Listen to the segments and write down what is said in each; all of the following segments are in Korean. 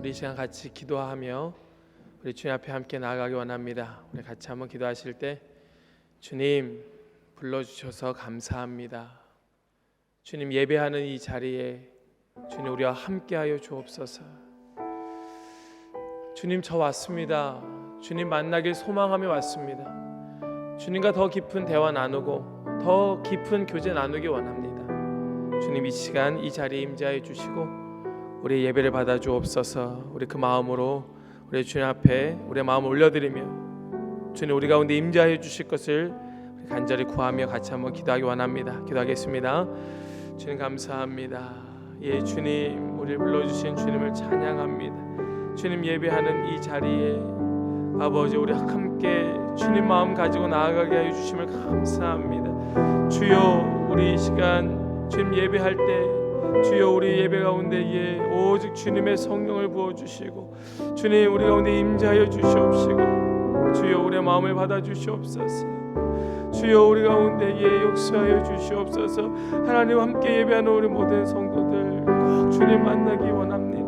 우리 시간 같이 기도하며 우리 주님 앞에 함께 나아가기 원합니다. 우리 같이 한번 기도하실 때 주님 불러주셔서 감사합니다. 주님 예배하는 이 자리에 주님 우리와 함께하여 주옵소서. 주님 저 왔습니다. 주님 만나길 소망하며 왔습니다. 주님과 더 깊은 대화 나누고 더 깊은 교제 나누기 원합니다. 주님 이 시간 이 자리에 임재하여 주시고 우리 예배를 받아 주옵소서. 우리 그 마음으로 우리 주님 앞에 우리의 마음을 올려드리며 주님 우리 가운데 임재하여 주실 것을 간절히 구하며 같이 한번 기도하기 원합니다. 기도하겠습니다. 주님 감사합니다. 예, 주님 우리를 불러주신 주님을 찬양합니다. 주님 예배하는 이 자리에 아버지 우리 함께 주님 마음 가지고 나아가게 하여 주심을 감사합니다. 주여 우리 이 시간 주님 예배할 때 주여 우리 예배 가운데에 오직 주님의 성령을 부어주시고 주님 우리 가운데 임재하여 주시옵시고 주여 우리의 마음을 받아 주시옵소서. 주여 우리 가운데에 역사하여 주시옵소서. 하나님과 함께 예배하는 우리 모든 성도들 꼭 주님 만나기 원합니다.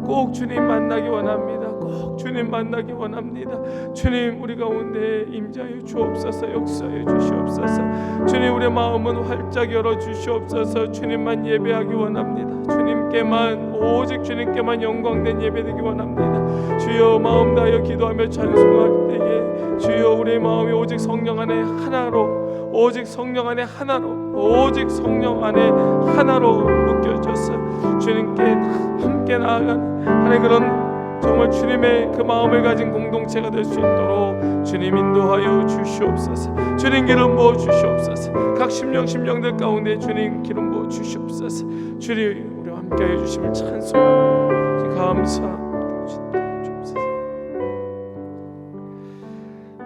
꼭 주님 만나기 원합니다. 꼭 주님 만나기 원합니다. 주님 우리 가운데 임재하여 주옵소서. 역사하여 주시옵소서. 주님 우리의 마음은 활짝 열어 주시옵소서. 주님만 예배하기 원합니다. 주님께만 오직 주님께만 영광된 예배되기 원합니다. 주여 마음 다하여 기도하며 찬송할 때에 주여 우리의 마음이 오직 성령 안에 하나로 오직 성령 안에 하나로 오직 성령 안에 하나로 묶여져서 주님께 함께 나아가는 하나님 그런 정말 주님의 그 마음을 가진 공동체가 될 수 있도록 주님 인도하여 주시옵소서. 주님 기름 부어 주시옵소서. 각 심령들 가운데 주님 기름 부어 주시옵소서. 주님 우리와 함께하여 주심을 찬송합니다. 감사합니다.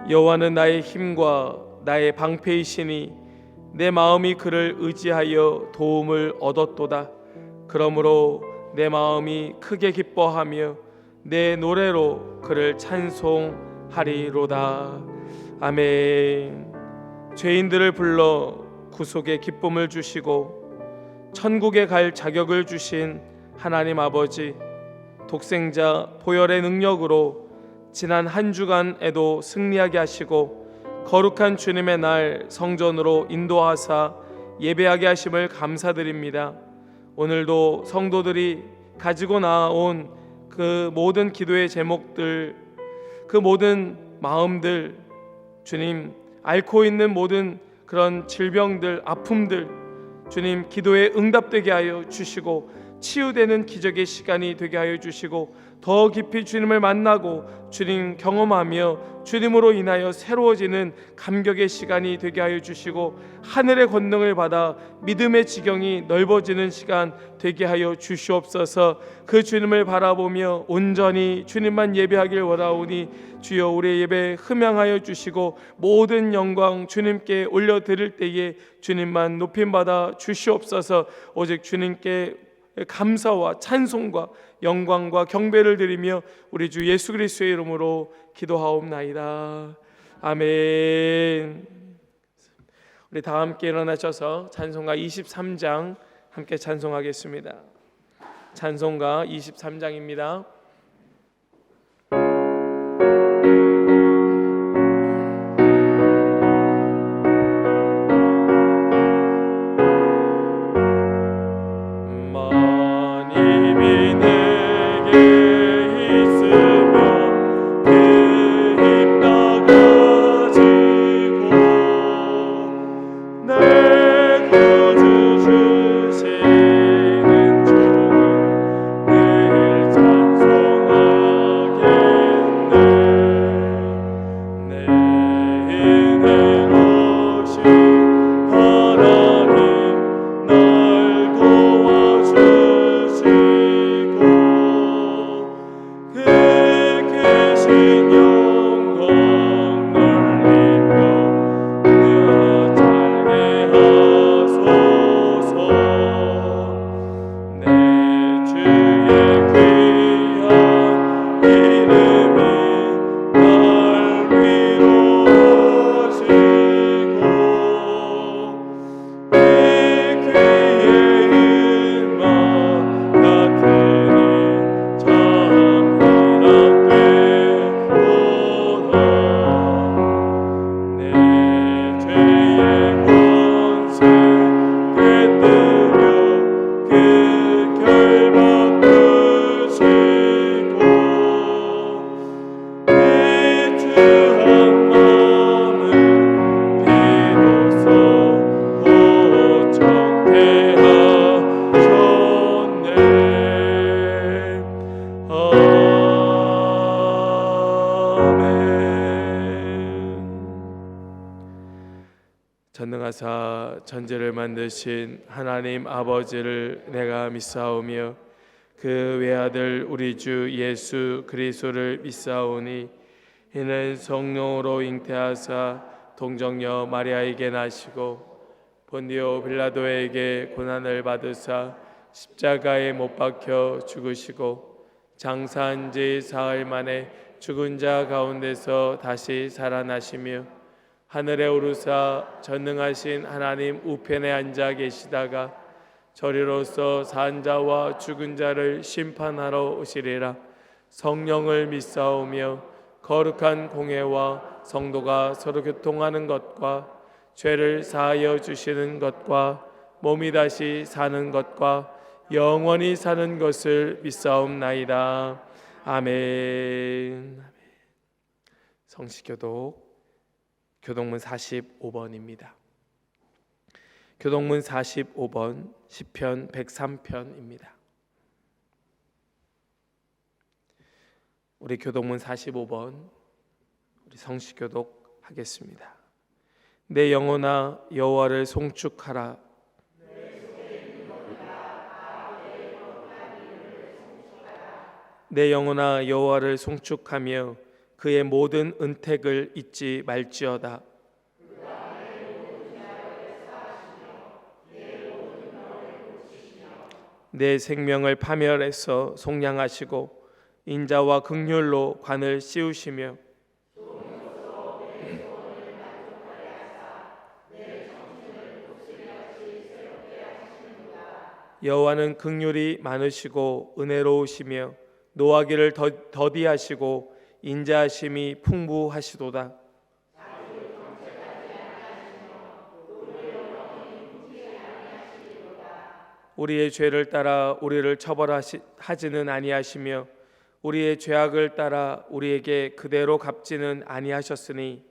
여호와는 나의 힘과 나의 방패이시니 내 마음이 그를 의지하여 도움을 얻었도다. 그러므로 내 마음이 크게 기뻐하며 내 노래로 그를 찬송하리로다. 아멘. 죄인들을 불러 구속의 기쁨을 주시고 천국에 갈 자격을 주신 하나님 아버지, 독생자 보혈의 능력으로 지난 한 주간에도 승리하게 하시고 거룩한 주님의 날 성전으로 인도하사 예배하게 하심을 감사드립니다. 오늘도 성도들이 가지고 나온 그 모든 기도의 제목들, 그 모든 마음들, 주님 앓고 있는 모든 그런 질병들, 아픔들 주님 기도에 응답되게 하여 주시고 치유되는 기적의 시간이 되게 하여 주시고 더 깊이 주님을 만나고 주님 경험하며 주님으로 인하여 새로워지는 감격의 시간이 되게 하여 주시고 하늘의 권능을 받아 믿음의 지경이 넓어지는 시간 되게 하여 주시옵소서. 그 주님을 바라보며 온전히 주님만 예배하길 원하오니 주여 우리의 예배 흠양하여 주시고 모든 영광 주님께 올려드릴 때에 주님만 높임받아 주시옵소서. 오직 주님께 감사와 찬송과 영광과 경배를 드리며 우리 주 예수 그리스도의 이름으로 기도하옵나이다. 아멘. 우리 다 함께 일어나셔서 찬송가 23장 함께 찬송하겠습니다. 찬송가 23장입니다. 주시는 종을 늘 찬송 천지하사 천지를 만드신 하나님 아버지를 내가 믿사오며 그 외아들 우리 주 예수 그리스도를 믿사오니 이는 성령으로 잉태하사 동정녀 마리아에게 나시고 본디오 빌라도에게 고난을 받으사 십자가에 못 박혀 죽으시고 장사한 지 사흘 만에 죽은 자 가운데서 다시 살아나시며 하늘에 오르사 전능하신 하나님 우편에 앉아 계시다가 저리로서 산 자와 죽은 자를 심판하러 오시리라. 성령을 믿사오며 거룩한 공회와 성도가 서로 교통하는 것과 죄를 사하여 주시는 것과 몸이 다시 사는 것과 영원히 사는 것을 믿사옵나이다. 아멘. 성시교독 교동문 45번입니다. 교동문 45번 시편 103편입니다. 우리 교동문 45번 우리 성시교독 하겠습니다. 내 영혼아 여호와를 송축하라. 내 영혼아 여호와를 송축하며 그의 모든 은택을 잊지 말지어다. 내 생명을 파멸해서 속량하시고 인자와 긍휼로 관을 씌우시며 여호와는 긍휼이 많으시고 은혜로우시며 노하기를 더디하시고 인자하심이 풍부하시도다. 우리의 죄를 따라 우리를 처벌하지는 아니하시며 우리의 죄악을 따라 우리에게 그대로 갚지는 아니하셨으니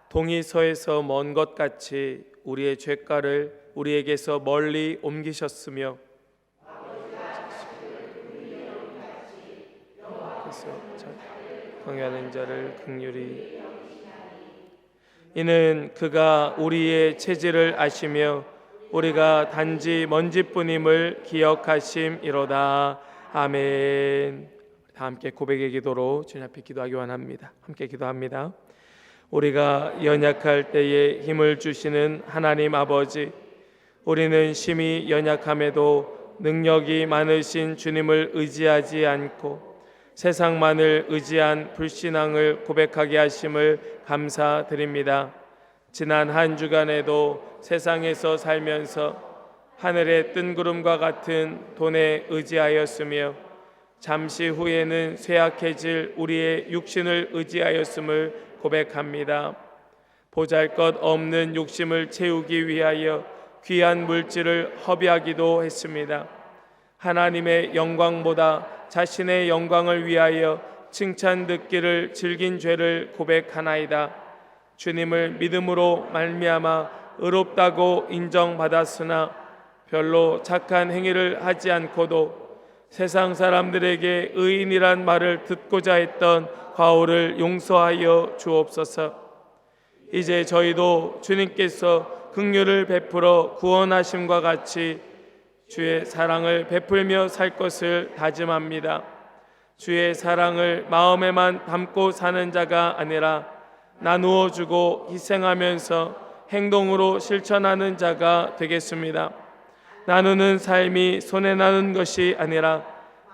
동이 서에서 먼 것 같이 우리의 죄가를 우리에게서 멀리 옮기셨으며 경외하는 자를 긍휼히 이는 그가 우리의 체질을 아시며 우리가 단지 먼지뿐임을 기억하심이로다. 아멘. 다 함께 고백의 기도로 주님 앞에 기도하기 원합니다. 함께 기도합니다. 우리가 연약할 때에 힘을 주시는 하나님 아버지, 우리는 심히 연약함에도 능력이 많으신 주님을 의지하지 않고 세상만을 의지한 불신앙을 고백하게 하심을 감사드립니다. 지난 한 주간에도 세상에서 살면서 하늘의 뜬구름과 같은 돈에 의지하였으며 잠시 후에는 쇠약해질 우리의 육신을 의지하였음을 고백합니다. 보잘것없는 욕심을 채우기 위하여 귀한 물질을 허비하기도 했습니다. 하나님의 영광보다 자신의 영광을 위하여 칭찬 듣기를 즐긴 죄를 고백하나이다. 주님을 믿음으로 말미암아 의롭다고 인정받았으나 별로 착한 행위를 하지 않고도 세상 사람들에게 의인이란 말을 듣고자 했던 과오를 용서하여 주옵소서. 이제 저희도 주님께서 긍휼을 베풀어 구원하심과 같이 주의 사랑을 베풀며 살 것을 다짐합니다. 주의 사랑을 마음에만 담고 사는 자가 아니라 나누어 주고 희생하면서 행동으로 실천하는 자가 되겠습니다. 나누는 삶이 손해나는 것이 아니라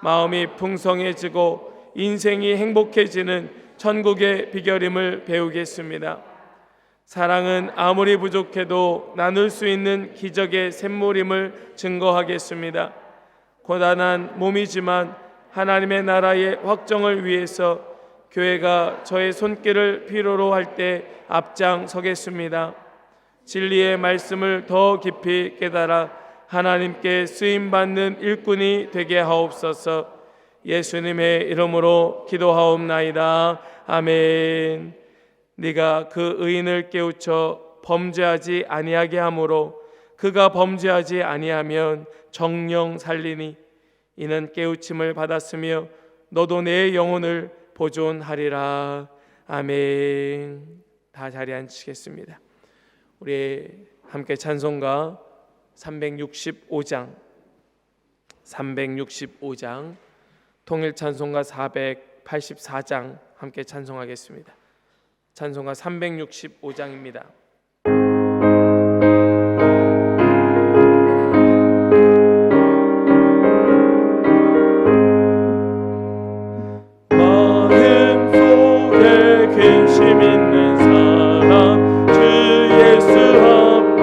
마음이 풍성해지고 인생이 행복해지는 천국의 비결임을 배우겠습니다. 사랑은 아무리 부족해도 나눌 수 있는 기적의 샘물임을 증거하겠습니다. 고단한 몸이지만 하나님의 나라의 확정을 위해서 교회가 저의 손길을 필요로 할 때 앞장서겠습니다. 진리의 말씀을 더 깊이 깨달아 하나님께 쓰임받는 일꾼이 되게 하옵소서. 예수님의 이름으로 기도하옵나이다. 아멘. 네가 그 의인을 깨우쳐 범죄하지 아니하게 하므로 그가 범죄하지 아니하면 정령 살리니 이는 깨우침을 받았으며 너도 내 영혼을 보존하리라. 아멘. 다 자리에 앉히겠습니다. 우리 함께 찬송가 365장 통일 찬송가 484장 함께 찬송하겠습니다. 찬송가 365장입니다. 근심 있는 사람 주 예수 앞에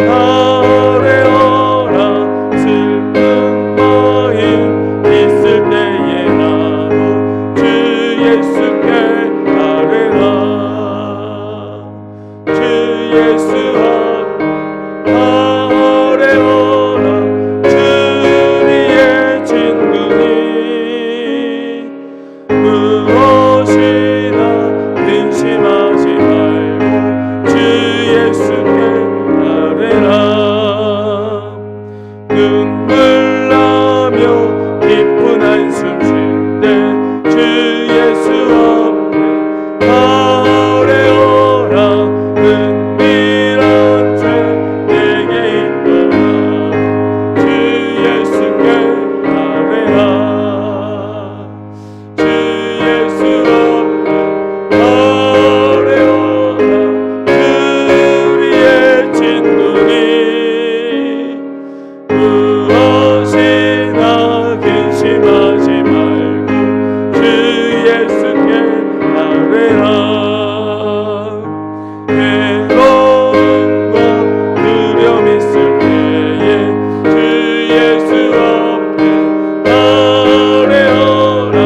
아뢰어라. 슬픈 마음 있을 때에 나도 주 예수께 아뢰라. 주 예수 앞에 아뢰어라. 주님의 진군이 무엇이나 근심하지 말고 주 예수께 아뢰라. 눈물 나며 깊은 한숨 쉴 때 주 예수 앞에 아뢰어라. 은밀한 죄 내게 있더라. 주 예수께 아뢰라. 주 예수 앞에 아뢰어라. 주의 진군이 무엇이나 근심하지 말고 주 예수께 아뢰라. 괴로움과 두려움 있을 때에 주 예수 앞에 아뢰어라.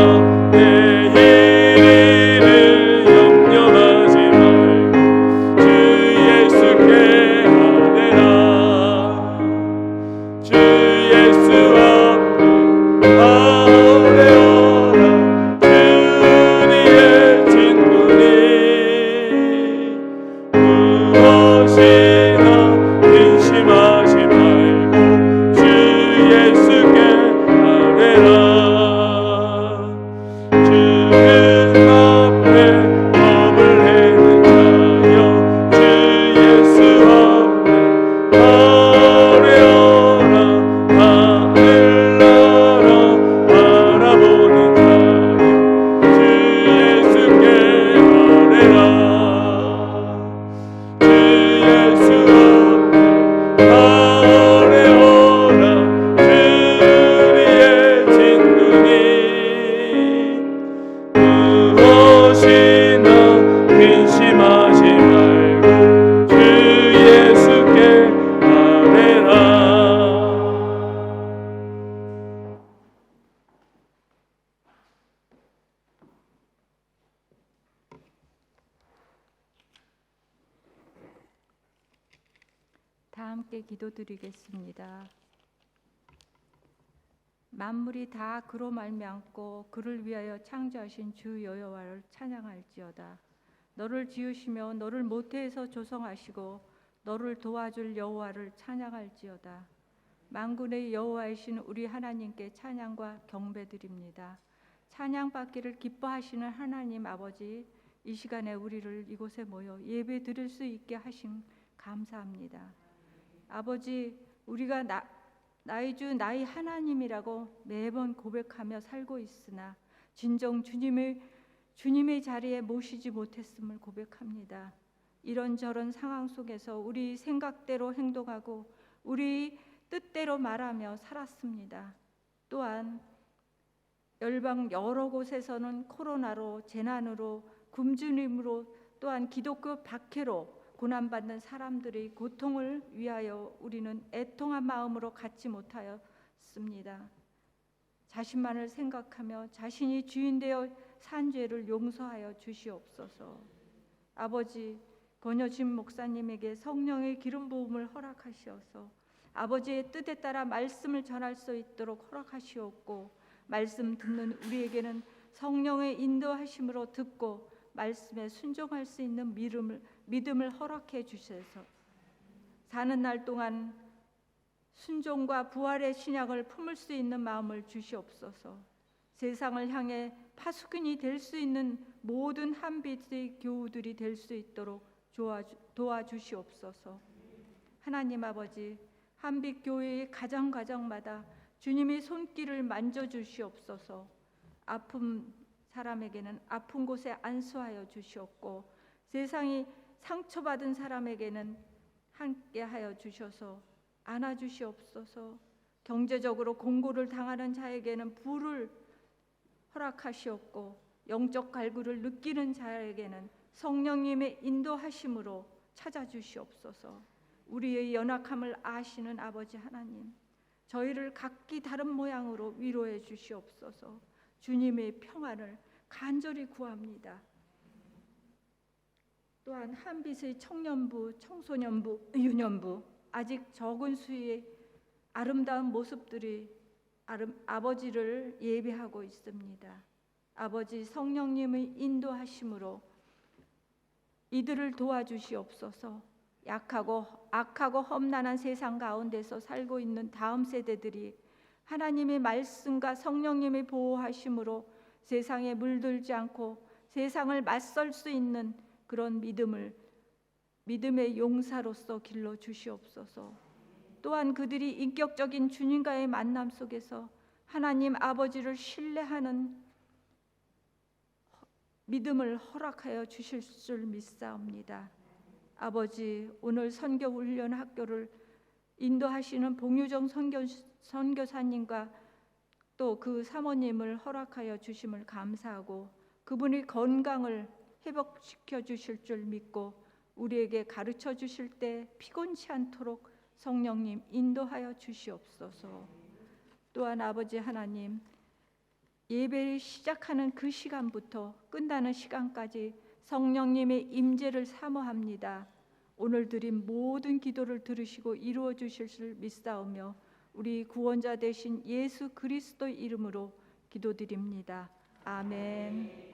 내일을 염려하지 말고 주 예수께 아뢰라. 주 예수 앞에 아뢰어라. 주님의 진군이 무엇이나 근심하지 말고 주 예수께 아뢰라. 주님 앞에 법을 내는 자여 주 예수 앞에 아뢰어라. 하늘나라 바라보는 자여 주 예수께 아뢰라. 주 예수 앞에 아뢰어라. 주의 진군이 무엇이나 근심하지 말고 주 예수께 아뢰라. 다 함께 기도드리겠습니다. 만물이 다 그로 말미암고 그를 위하여 창조하신 주 여호와를 찬양할지어다. 너를 지으시며 너를 모태에서 조성하시고 너를 도와줄 여호와를 찬양할지어다. 만군의 여호와이신 우리 하나님께 찬양과 경배드립니다. 찬양받기를 기뻐하시는 하나님 아버지, 이 시간에 우리를 이곳에 모여 예배 드릴 수 있게 하신 감사합니다. 아버지, 우리가 나의 주 나의 하나님이라고 매번 고백하며 살고 있으나 진정 주님의 자리에 모시지 못했음을 고백합니다. 이런저런 상황 속에서 우리 생각대로 행동하고 우리 뜻대로 말하며 살았습니다. 또한 열방 여러 곳에서는 코로나로, 재난으로, 굶주림으로, 또한 기독교 박해로 고난받는 사람들의 고통을 위하여 우리는 애통한 마음으로 갖지 못하였습니다. 자신만을 생각하며 자신이 주인 되어 산 죄를 용서하여 주시옵소서. 아버지, 권여진 목사님에게 성령의 기름 부음을 허락하시어서 아버지의 뜻에 따라 말씀을 전할 수 있도록 허락하시옵고, 말씀 듣는 우리에게는 성령의 인도하심으로 듣고 말씀에 순종할 수 있는 믿음을 허락해 주셔서 사는 날 동안 순종과 부활의 신약을 품을 수 있는 마음을 주시옵소서. 세상을 향해 파수꾼이 될 수 있는 모든 한빛의 교우들이 될 수 있도록 도와주시옵소서. 하나님 아버지, 한빛 교회의 가정가정마다 주님의 손길을 만져주시옵소서. 아픈 사람에게는 아픈 곳에 안수하여 주시옵고, 세상이 상처받은 사람에게는 함께하여 주셔서 안아주시옵소서. 경제적으로 공고를 당하는 자에게는 부를 허락하시옵고, 영적 갈구를 느끼는 자에게는 성령님의 인도하심으로 찾아주시옵소서. 우리의 연약함을 아시는 아버지 하나님, 저희를 각기 다른 모양으로 위로해 주시옵소서. 주님의 평안을 간절히 구합니다. 또한 한빛의 청년부, 청소년부, 유년부, 아직 적은 수의 아름다운 모습들이 아버지를 예배하고 있습니다. 아버지 성령님의 인도하심으로 이들을 도와주시옵소서. 약하고 악하고 험난한 세상 가운데서 살고 있는 다음 세대들이 하나님의 말씀과 성령님의 보호하심으로 세상에 물들지 않고 세상을 맞설 수 있는 그런 믿음의 용사로서 길러 주시옵소서. 또한 그들이 인격적인 주님과의 만남 속에서 하나님 아버지를 신뢰하는 믿음을 허락하여 주실 줄 믿사옵니다. 아버지, 오늘 선교훈련 학교를 인도하시는 봉유정 선교사님과 또 그 사모님을 허락하여 주심을 감사하고, 그분의 건강을 회복시켜 주실 줄 믿고 우리에게 가르쳐 주실 때 피곤치 않도록 성령님 인도하여 주시옵소서. 또한 아버지 하나님, 예배를 시작하는 그 시간부터 끝나는 시간까지 성령님의 임재를 사모합니다. 오늘 드린 모든 기도를 들으시고 이루어 주실 줄 믿사오며 우리 구원자 되신 예수 그리스도의 이름으로 기도드립니다. 아멘.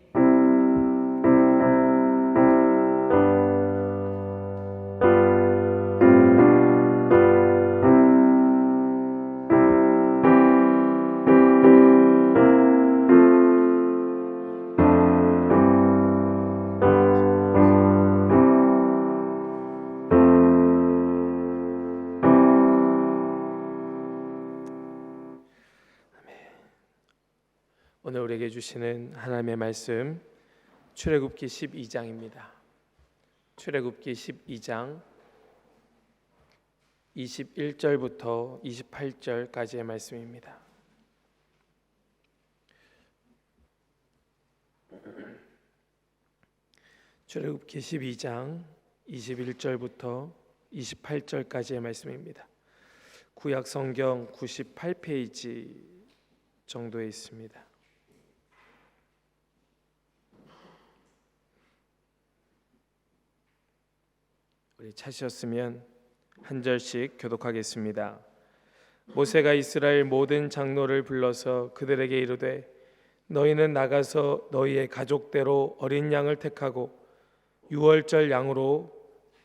오늘 우리에게 주시는 하나님의 말씀, 출애굽기 12장입니다. 출애굽기 12장 21절부터 28절까지의 말씀입니다. 출애굽기 12장 21절부터 28절까지의 말씀입니다. 구약 성경 98페이지 정도에 있습니다. 우리 찾으셨으면 한 절씩 교독하겠습니다. 모세가 이스라엘 모든 장로를 불러서 그들에게 이르되, 너희는 나가서 너희의 가족대로 어린 양을 택하고 유월절 양으로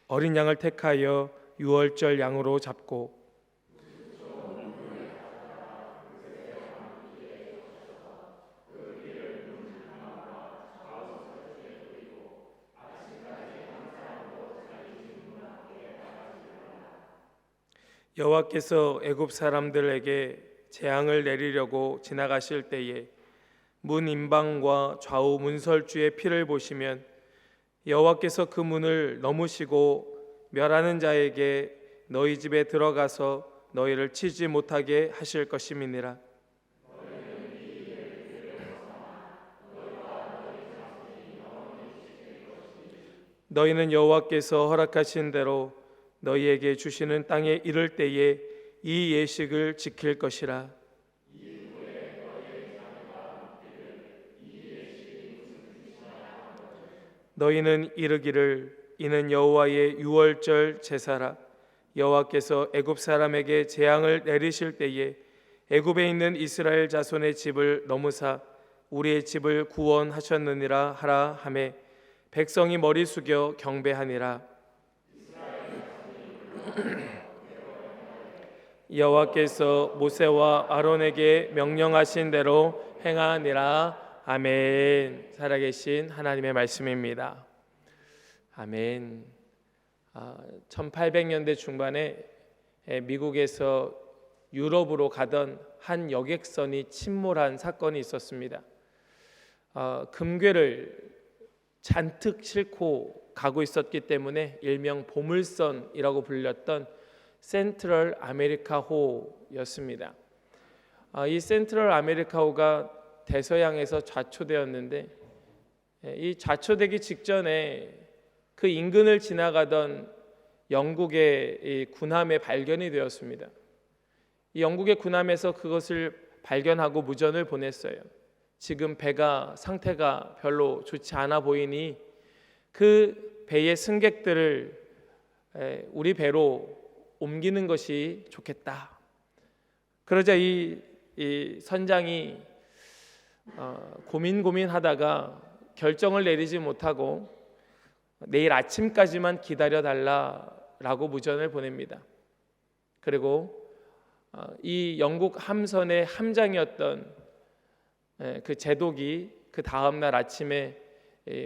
어린 양을 택하여 유월절 양으로 잡고 여호와께서 애굽 사람들에게 재앙을 내리려고 지나가실 때에 문 임방과 좌우 문설주의 피를 보시면 여호와께서 그 문을 넘으시고 멸하는 자에게 너희 집에 들어가서 너희를 치지 못하게 하실 것임이니라. 너희는 여호와께서 허락하신 대로 너희에게 주시는 땅에 이를 때에 이 예식을 지킬 것이라. 너희는 이르기를, 이는 여호와의 유월절 제사라. 여호와께서 애굽 사람에게 재앙을 내리실 때에 애굽에 있는 이스라엘 자손의 집을 넘으사 우리의 집을 구원하셨느니라 하라 하매 백성이 머리 숙여 경배하니라. 여호와께서 모세와 아론에게 명령하신 대로 행하니라. 아멘. 살아계신 하나님의 말씀입니다. 아멘. 1800년대 중반에 미국에서 유럽으로 가던 한 여객선이 침몰한 사건이 있었습니다. 금괴를 잔뜩 싣고 가고 있었기 때문에 일명 보물선이라고 불렸던 센트럴 아메리카호였습니다. 이 센트럴 아메리카호가 대서양에서 좌초되었는데 이 좌초되기 직전에 그 인근을 지나가던 영국의 이 군함에 발견이 되었습니다. 이 영국의 군함에서 그것을 발견하고 무전을 보냈어요. 지금 배가 상태가 별로 좋지 않아 보이니 그 배의 승객들을 우리 배로 옮기는 것이 좋겠다. 그러자 이 선장이 고민하다가 결정을 내리지 못하고 내일 아침까지만 기다려달라라고 무전을 보냅니다. 그리고 이 영국 함선의 함장이었던 그 제독이 그 다음날 아침에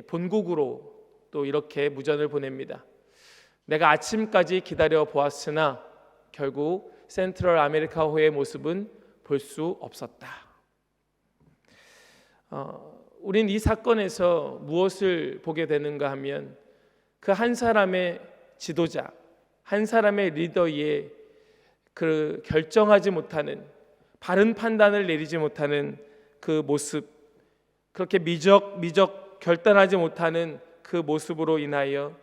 본국으로 또 이렇게 무전을 보냅니다. 내가 아침까지 기다려 보았으나 결국 센트럴 아메리카호의 모습은 볼 수 없었다. 우린 이 사건에서 무엇을 보게 되는가 하면 그 한 사람의 지도자, 한 사람의 리더의 그 결정하지 못하는, 바른 판단을 내리지 못하는 그 모습, 그렇게 미적 결단하지 못하는 그 모습으로 인하여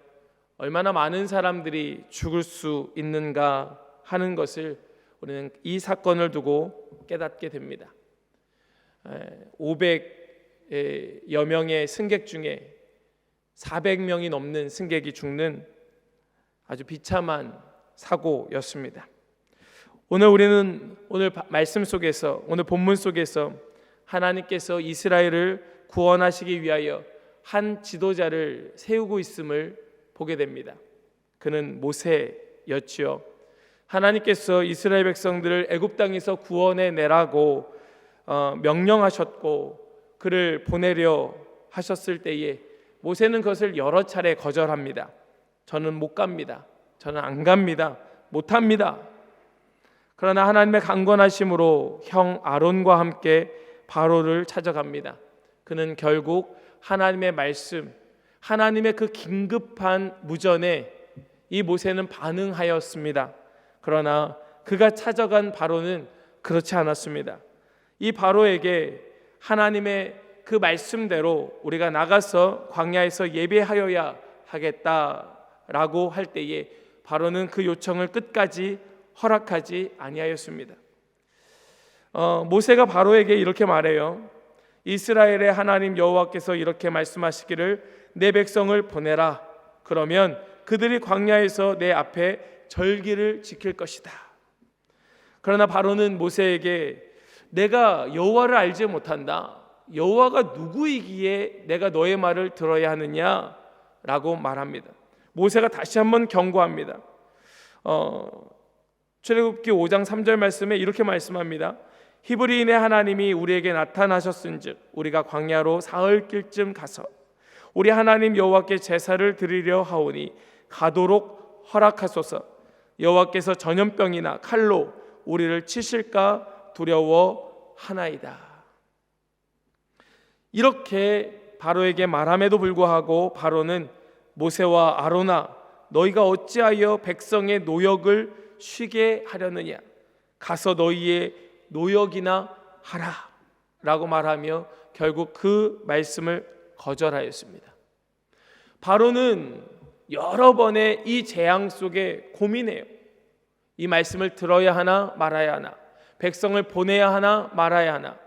얼마나 많은 사람들이 죽을 수 있는가 하는 것을 우리는 이 사건을 두고 깨닫게 됩니다. 500여 명의 승객 중에 400명이 넘는 승객이 죽는 아주 비참한 사고였습니다. 우리는 오늘 말씀 속에서, 오늘 본문 속에서 하나님께서 이스라엘을 구원하시기 위하여 한 지도자를 세우고 있음을 보게 됩니다. 그는 모세였지요. 하나님께서 이스라엘 백성들을 애굽 땅에서 구원해 내라고 명령하셨고 그를 보내려 하셨을 때에 모세는 그것을 여러 차례 거절합니다. 저는 못 갑니다. 저는 안 갑니다. 못 합니다. 그러나 하나님의 강권하심으로 형 아론과 함께 바로를 찾아갑니다. 그는 결국 하나님의 말씀, 하나님의 그 긴급한 무전에 이 모세는 반응하였습니다. 그러나 그가 찾아간 바로는 그렇지 않았습니다. 이 바로에게 하나님의 그 말씀대로 우리가 나가서 광야에서 예배하여야 하겠다라고 할 때에 바로는 그 요청을 끝까지 허락하지 아니하였습니다. 모세가 바로에게 이렇게 말해요. 이스라엘의 하나님 여호와께서 이렇게 말씀하시기를 내 백성을 보내라. 그러면 그들이 광야에서 내 앞에 절기를 지킬 것이다. 그러나 바로는 모세에게 내가 여호와를 알지 못한다. 여호와가 누구이기에 내가 너의 말을 들어야 하느냐라고 말합니다. 모세가 다시 한번 경고합니다. 출애굽기 5장 3절 말씀에 이렇게 말씀합니다. 히브리인의 하나님이 우리에게 나타나셨은즉 우리가 광야로 사흘길쯤 가서 우리 하나님 여호와께 제사를 드리려 하오니 가도록 허락하소서. 여호와께서 전염병이나 칼로 우리를 치실까 두려워하나이다. 이렇게 바로에게 말함에도 불구하고 바로는 모세와 아론아 너희가 어찌하여 백성의 노역을 쉬게 하려느냐, 가서 너희의 노역이나 하라 라고 말하며 결국 그 말씀을 거절하였습니다. 바로는 여러 번의 이 재앙 속에 고민해요. 이 말씀을 들어야 하나 말아야 하나, 백성을 보내야 하나 말아야 하나.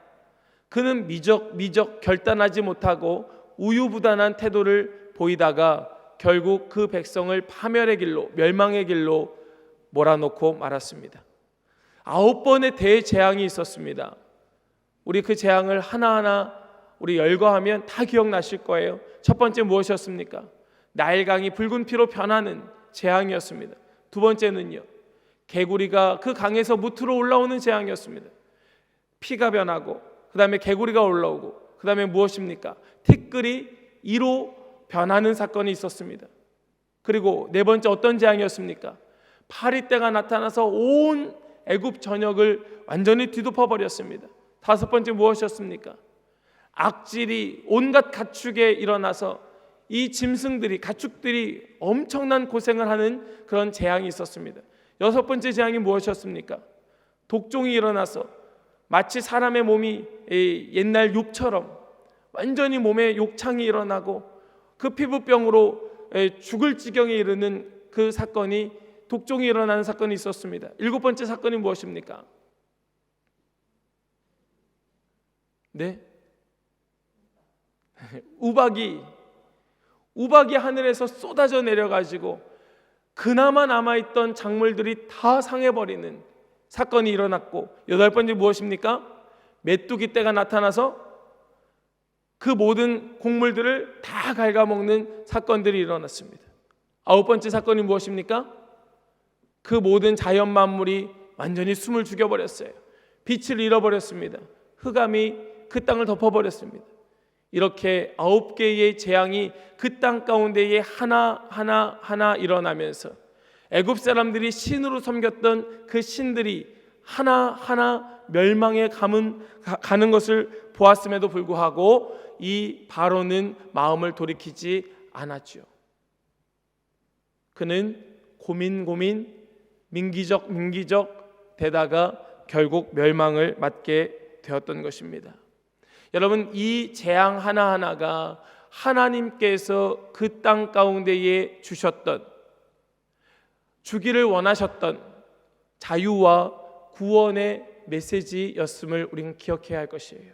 그는 미적 결단하지 못하고 우유부단한 태도를 보이다가 결국 그 백성을 파멸의 길로, 멸망의 길로 몰아놓고 말았습니다. 9번의 대재앙이 있었습니다. 우리 그 재앙을 하나하나 우리 열거하면 다 기억나실 거예요. 첫 번째 무엇이었습니까? 나일강이 붉은 피로 변하는 재앙이었습니다. 두 번째는요, 개구리가 그 강에서 무트로 올라오는 재앙이었습니다. 피가 변하고 그 다음에 개구리가 올라오고 그 다음에 무엇입니까? 티끌이 이로 변하는 사건이 있었습니다. 그리고 네 번째 어떤 재앙이었습니까? 파리떼가 나타나서 온 애굽 전역을 완전히 뒤덮어 버렸습니다. 다섯 번째 무엇이었습니까? 악질이 온갖 가축에 일어나서 이 짐승들이, 가축들이 엄청난 고생을 하는 그런 재앙이 있었습니다. 여섯 번째 재앙이 무엇이었습니까? 독종이 일어나서 마치 사람의 몸이 옛날 욥처럼 완전히 몸에 욕창이 일어나고 그 피부병으로 죽을 지경에 이르는 그 사건이, 독종이 일어나는 사건이 있었습니다. 일곱 번째 사건이 무엇입니까? 네? 우박이 하늘에서 쏟아져 내려가지고 그나마 남아있던 작물들이 다 상해버리는 사건이 일어났고, 여덟 번째 무엇입니까? 메뚜기 떼가 나타나서 그 모든 곡물들을 다 갉아먹는 사건들이 일어났습니다. 아홉 번째 사건이 무엇입니까? 그 모든 자연 만물이 완전히 숨을 죽여버렸어요. 빛을 잃어버렸습니다. 흑암이 그 땅을 덮어버렸습니다. 이렇게 아홉 개의 재앙이 그 땅 가운데에 하나 일어나면서 애굽 사람들이 신으로 섬겼던 그 신들이 하나하나 멸망에 가는 것을 보았음에도 불구하고 이 바로는 마음을 돌이키지 않았죠. 그는 고민 민기적 되다가 결국 멸망을 맞게 되었던 것입니다. 여러분, 이 재앙 하나하나가 하나님께서 그 땅 가운데에 주셨던, 주기를 원하셨던 자유와 구원의 메시지였음을 우리는 기억해야 할 것이에요.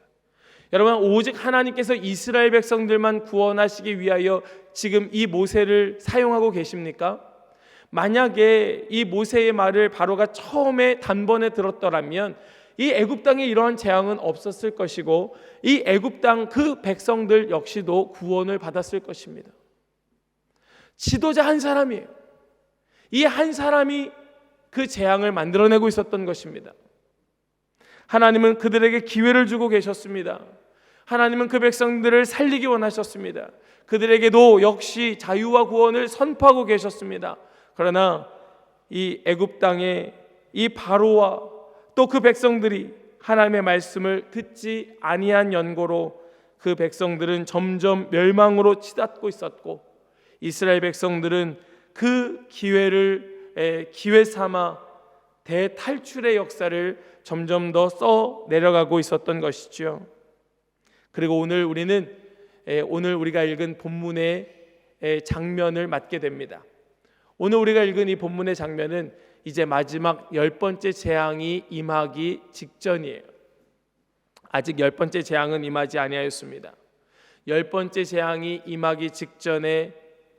여러분, 오직 하나님께서 이스라엘 백성들만 구원하시기 위하여 지금 이 모세를 사용하고 계십니까? 만약에 이 모세의 말을 바로가 처음에 단번에 들었더라면 이 애굽 땅에 이러한 재앙은 없었을 것이고, 이 애굽 땅 그 백성들 역시도 구원을 받았을 것입니다. 지도자 한 사람이에요. 이 한 사람이 그 재앙을 만들어내고 있었던 것입니다. 하나님은 그들에게 기회를 주고 계셨습니다. 하나님은 그 백성들을 살리기 원하셨습니다. 그들에게도 역시 자유와 구원을 선포하고 계셨습니다. 그러나 이 애굽 땅에 이 바로와 또 그 백성들이 하나님의 말씀을 듣지 아니한 연고로 그 백성들은 점점 멸망으로 치닫고 있었고, 이스라엘 백성들은 그 기회를 기회 삼아 대탈출의 역사를 점점 더 써 내려가고 있었던 것이죠. 그리고 오늘 우리가 읽은 본문의 장면을 맞게 됩니다. 오늘 우리가 읽은 이 본문의 장면은 이제 마지막 열 번째 재앙이 임하기 직전이에요. 아직 열 번째 재앙은 임하지 아니하였습니다. 열 번째 재앙이 임하기 직전에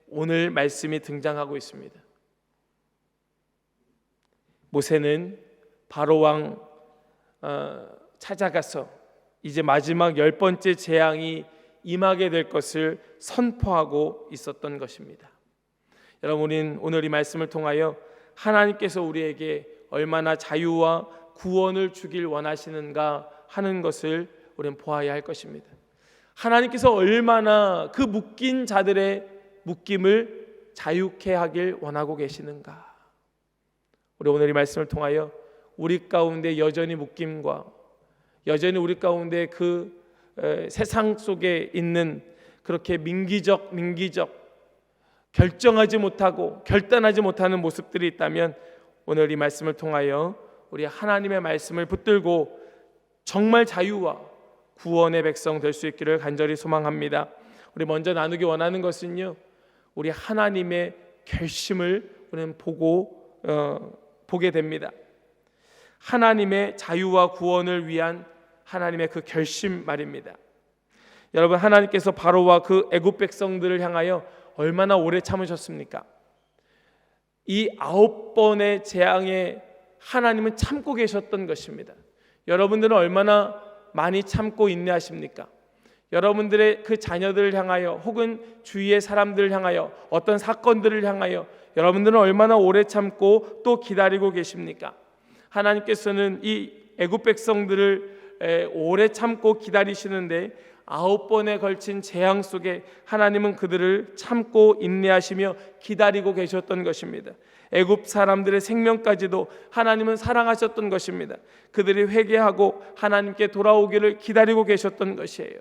오늘 말씀이 등장하고 있습니다. 모세는 바로 왕 찾아가서 이제 마지막 열 번째 재앙이 임하게 될 것을 선포하고 있었던 것입니다. 여러분, 우리는 오늘 이 말씀을 통하여 하나님께서 우리에게 얼마나 자유와 구원을 주길 원하시는가 하는 것을 우리는 보아야 할 것입니다. 하나님께서 얼마나 그 묶인 자들의 묶임을 자유케 하길 원하고 계시는가. 우리 오늘 이 말씀을 통하여 우리 가운데 여전히 묶임과 여전히 우리 가운데 그 세상 속에 있는 그렇게 민기적 결정하지 못하고 결단하지 못하는 모습들이 있다면, 오늘 이 말씀을 통하여 우리 하나님의 말씀을 붙들고 정말 자유와 구원의 백성 될 수 있기를 간절히 소망합니다. 우리 먼저 나누기 원하는 것은요, 우리 하나님의 결심을 우리는 보게 됩니다. 하나님의 자유와 구원을 위한 하나님의 그 결심 말입니다. 여러분, 하나님께서 바로와 그 애굽 백성들을 향하여 얼마나 오래 참으셨습니까? 이 9번의 재앙에 하나님은 참고 계셨던 것입니다. 여러분들은 얼마나 많이 참고 인내하십니까? 여러분들의 그 자녀들을 향하여 혹은 주위의 사람들을 향하여 어떤 사건들을 향하여 여러분들은 얼마나 오래 참고 또 기다리고 계십니까? 하나님께서는 이 애굽 백성들을 오래 참고 기다리시는데 9번에 걸친 재앙 속에 하나님은 그들을 참고 인내하시며 기다리고 계셨던 것입니다. 애굽 사람들의 생명까지도 하나님은 사랑하셨던 것입니다. 그들이 회개하고 하나님께 돌아오기를 기다리고 계셨던 것이에요.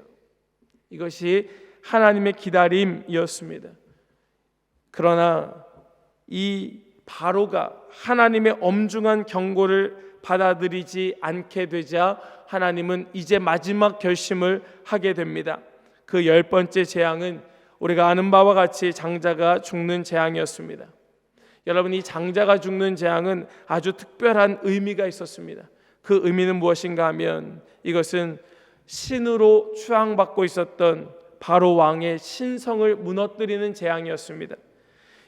이것이 하나님의 기다림이었습니다. 그러나 이 바로가 하나님의 엄중한 경고를 받아들이지 않게 되자 하나님은 이제 마지막 결심을 하게 됩니다. 그 10번째 재앙은 우리가 아는 바와 같이 장자가 죽는 재앙이었습니다. 여러분, 이 장자가 죽는 재앙은 아주 특별한 의미가 있었습니다. 그 의미는 무엇인가 하면 이것은 신으로 추앙받고 있었던 바로 왕의 신성을 무너뜨리는 재앙이었습니다.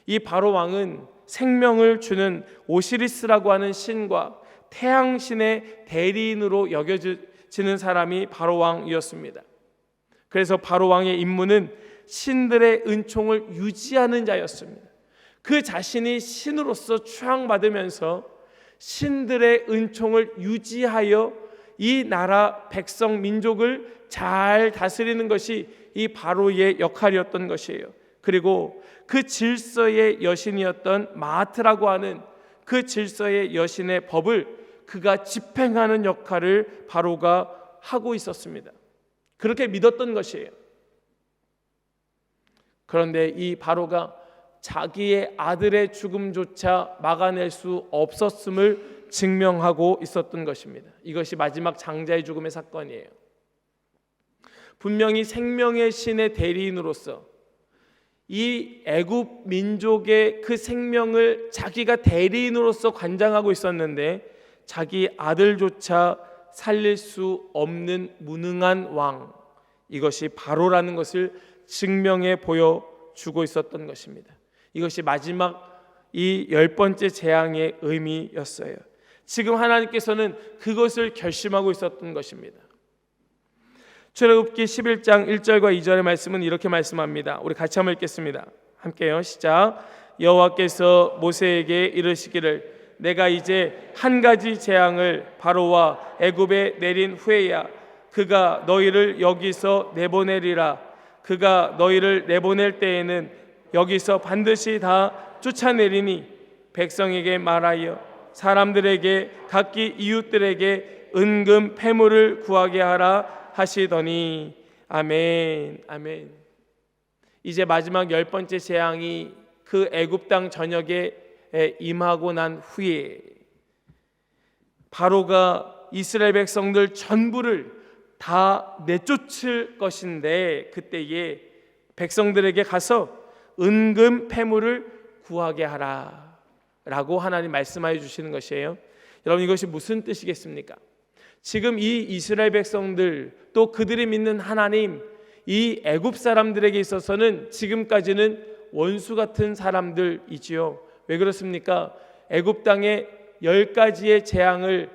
이 바로 왕은 생명을 주는 오시리스라고 하는 신과 태양신의 대리인으로 여겨지는 사람이 바로 왕이었습니다. 그래서 바로 왕의 임무는 신들의 은총을 유지하는 자였습니다. 그 자신이 신으로서 추앙받으면서 신들의 은총을 유지하여 이 나라 백성 민족을 잘 다스리는 것이 이 바로의 역할이었던 것이에요. 그리고 그 질서의 여신이었던 마트라고 하는 그 질서의 여신의 법을 그가 집행하는 역할을 바로가 하고 있었습니다. 그렇게 믿었던 것이에요. 그런데 이 바로가 자기의 아들의 죽음조차 막아낼 수 없었음을 증명하고 있었던 것입니다. 이것이 마지막 장자의 죽음의 사건이에요. 분명히 생명의 신의 대리인으로서 이 애굽 민족의 그 생명을 자기가 대리인으로서 관장하고 있었는데 자기 아들조차 살릴 수 없는 무능한 왕, 이것이 바로라는 것을 증명해 보여주고 있었던 것입니다. 이것이 마지막 이 10번째 재앙의 의미였어요. 지금 하나님께서는 그것을 결심하고 있었던 것입니다. 출애굽기 11장 1절과 2절의 말씀은 이렇게 말씀합니다. 우리 같이 한번 읽겠습니다. 함께요. 시작. 여호와께서 모세에게 이르시기를 내가 이제 한 가지 재앙을 바로와 애굽에 내린 후에야 그가 너희를 여기서 내보내리라. 그가 너희를 내보낼 때에는 여기서 반드시 다 쫓아내리니 백성에게 말하여 사람들에게 각기 이웃들에게 은금 패물을 구하게 하라 하시더니. 아멘. 아멘. 이제 마지막 10번째 재앙이 그 애굽 땅 전역에 임하고 난 후에 바로가 이스라엘 백성들 전부를 다 내쫓을 것인데 그때에 백성들에게 가서 은금 패물을 구하게 하라 라고 하나님 말씀하여 주시는 것이에요. 여러분, 이것이 무슨 뜻이겠습니까? 지금 이 이스라엘 백성들 또 그들이 믿는 하나님, 이 애굽 사람들에게 있어서는 지금까지는 원수 같은 사람들이지요. 왜 그렇습니까? 애굽 땅에 10가지의 재앙을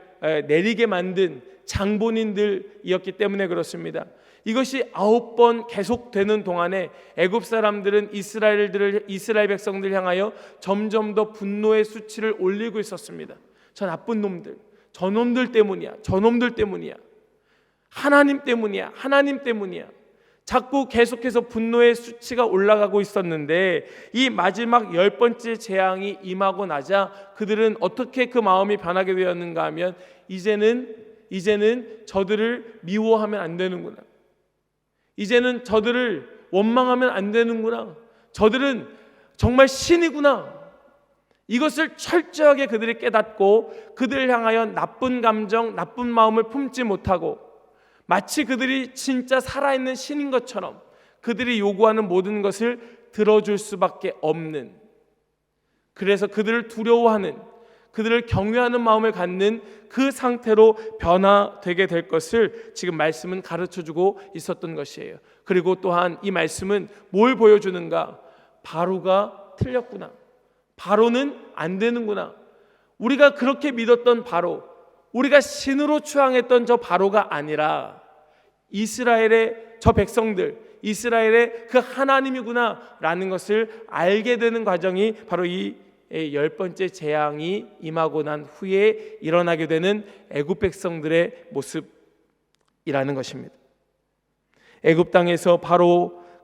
내리게 만든 장본인들이었기 때문에 그렇습니다. 이것이 9번 계속되는 동안에 애굽 사람들은 이스라엘 백성들 향하여 점점 더 분노의 수치를 올리고 있었습니다. 저 나쁜 놈들, 저놈들 때문이야, 저놈들 때문이야, 하나님 때문이야, 하나님 때문이야. 자꾸 계속해서 분노의 수치가 올라가고 있었는데 이 마지막 10번째 재앙이 임하고 나자 그들은 어떻게 그 마음이 변하게 되었는가 하면 이제는 저들을 미워하면 안 되는구나. 이제는 저들을 원망하면 안 되는구나. 저들은 정말 신이구나. 이것을 철저하게 그들이 깨닫고 그들을 향하여 나쁜 감정, 나쁜 마음을 품지 못하고 마치 그들이 진짜 살아있는 신인 것처럼 그들이 요구하는 모든 것을 들어줄 수밖에 없는, 그래서 그들을 두려워하는, 그들을 경외하는 마음을 갖는 그 상태로 변화되게 될 것을 지금 말씀은 가르쳐주고 있었던 것이에요. 그리고 또한 이 말씀은 뭘 보여주는가? 바로가 틀렸구나. 바로는 안 되는구나. 우리가 그렇게 믿었던 바로, 우리가 신으로 추앙했던 저 바로가 아니라 이스라엘의 저 백성들, 이스라엘의 그 하나님이구나 라는 것을 알게 되는 과정이 바로 이 열 번째 재앙이 임하고 난 후에 일어나게 되는 애굽 백성들의 모습이라는 것입니다. 애굽 땅에서 바로와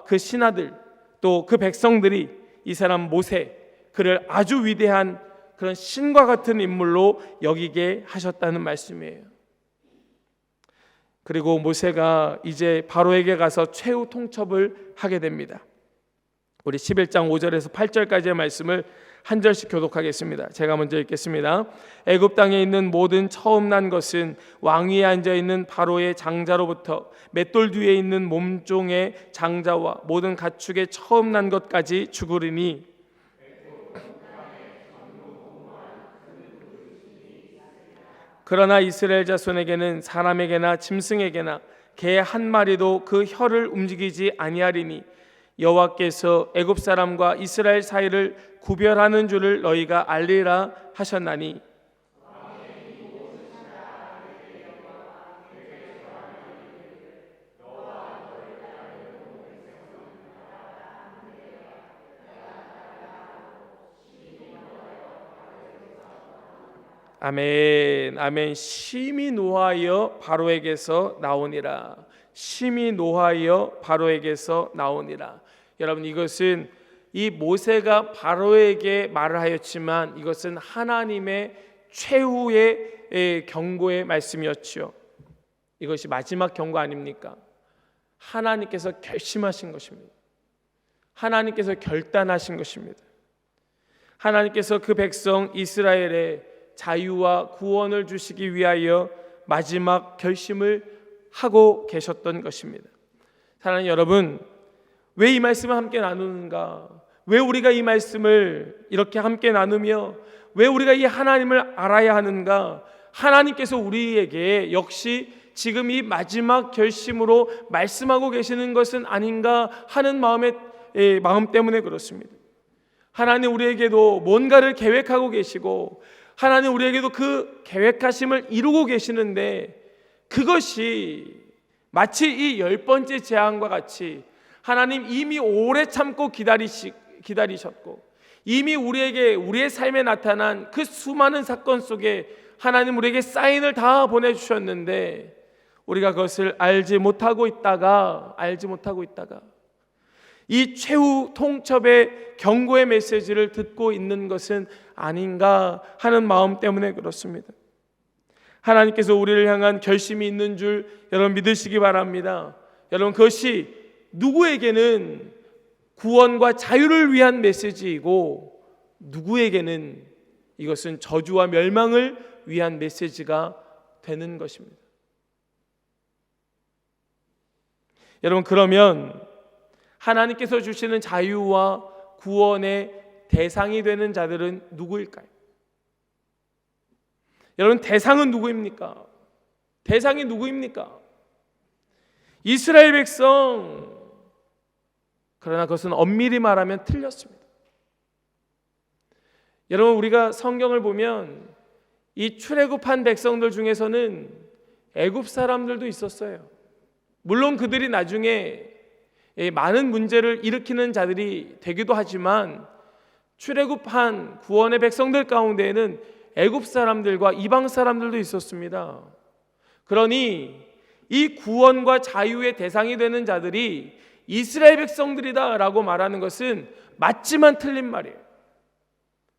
그 신하들 또 그 백성들이 이 사람 모세, 그를 아주 위대한 그런 신과 같은 인물로 여기게 하셨다는 말씀이에요. 그리고 모세가 이제 바로에게 가서 최후 통첩을 하게 됩니다. 우리 11장 5절에서 8절까지의 말씀을 한 절씩 교독하겠습니다. 제가 먼저 읽겠습니다. 애굽 땅에 있는 모든 처음 난 것은 왕 위에 앉아 있는 바로의 장자로부터 맷돌 뒤에 있는 몸종의 장자와 모든 가축의 처음 난 것까지 죽으리니 그러나 이스라엘 자손에게는 사람에게나 짐승에게나 개 한 마리도 그 혀를 움직이지 아니하리니 여호와께서 애굽 사람과 이스라엘 사이를 구별하는 줄을 너희가 알리라 하셨나니 아멘, 아멘. 심히 노하여 바로에게서 나오니라. 심히 노하여 바로에게서 나오니라. 여러분, 이것은 이 모세가 바로에게 말을 하였지만 이것은 하나님의 최후의 경고의 말씀이었죠. 이것이 마지막 경고 아닙니까? 하나님께서 결심하신 것입니다. 하나님께서 결단하신 것입니다. 하나님께서 그 백성 이스라엘의 자유와 구원을 주시기 위하여 마지막 결심을 하고 계셨던 것입니다. 사랑하는 여러분, 왜 이 말씀을 함께 나누는가? 왜 우리가 이 말씀을 이렇게 함께 나누며 왜 우리가 이 하나님을 알아야 하는가? 하나님께서 우리에게 역시 지금 이 마지막 결심으로 말씀하고 계시는 것은 아닌가 하는 마음 때문에 그렇습니다. 하나님 우리에게도 뭔가를 계획하고 계시고 하나님 우리에게도 그 계획하심을 이루고 계시는데 그것이 마치 이 열 번째 재앙과 같이 하나님 이미 오래 참고 기다리셨고 이미 우리의 삶에 나타난 그 수많은 사건 속에 하나님 우리에게 사인을 다 보내주셨는데 우리가 그것을 알지 못하고 있다가 이 최후 통첩의 경고의 메시지를 듣고 있는 것은 아닌가 하는 마음 때문에 그렇습니다. 하나님께서 우리를 향한 결심이 있는 줄 여러분 믿으시기 바랍니다. 여러분 그것이 누구에게는 구원과 자유를 위한 메시지이고 누구에게는 이것은 저주와 멸망을 위한 메시지가 되는 것입니다. 여러분 그러면 하나님께서 주시는 자유와 구원의 대상이 되는 자들은 누구일까요? 여러분 대상은 누구입니까? 대상이 누구입니까? 이스라엘 백성. 그러나 그것은 엄밀히 말하면 틀렸습니다. 여러분 우리가 성경을 보면 이 출애굽한 백성들 중에서는 애굽 사람들도 있었어요. 물론 그들이 나중에 많은 문제를 일으키는 자들이 되기도 하지만 출애굽한 구원의 백성들 가운데에는 애굽 사람들과 이방 사람들도 있었습니다. 그러니 이 구원과 자유의 대상이 되는 자들이 이스라엘 백성들이다라고 말하는 것은 맞지만 틀린 말이에요.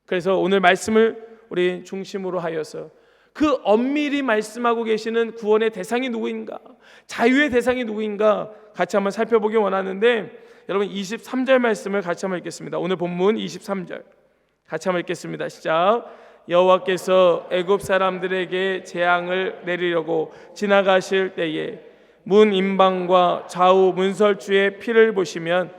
그래서 오늘 말씀을 우리 중심으로 하여서 그 엄밀히 말씀하고 계시는 구원의 대상이 누구인가, 자유의 대상이 누구인가 같이 한번 살펴보기 원하는데 여러분 23절 말씀을 같이 한번 읽겠습니다. 오늘 본문 23절 같이 한번 읽겠습니다. 시작. 여호와께서 애굽 사람들에게 재앙을 내리려고 지나가실 때에 문 임방과 좌우 문설주의 피를 보시면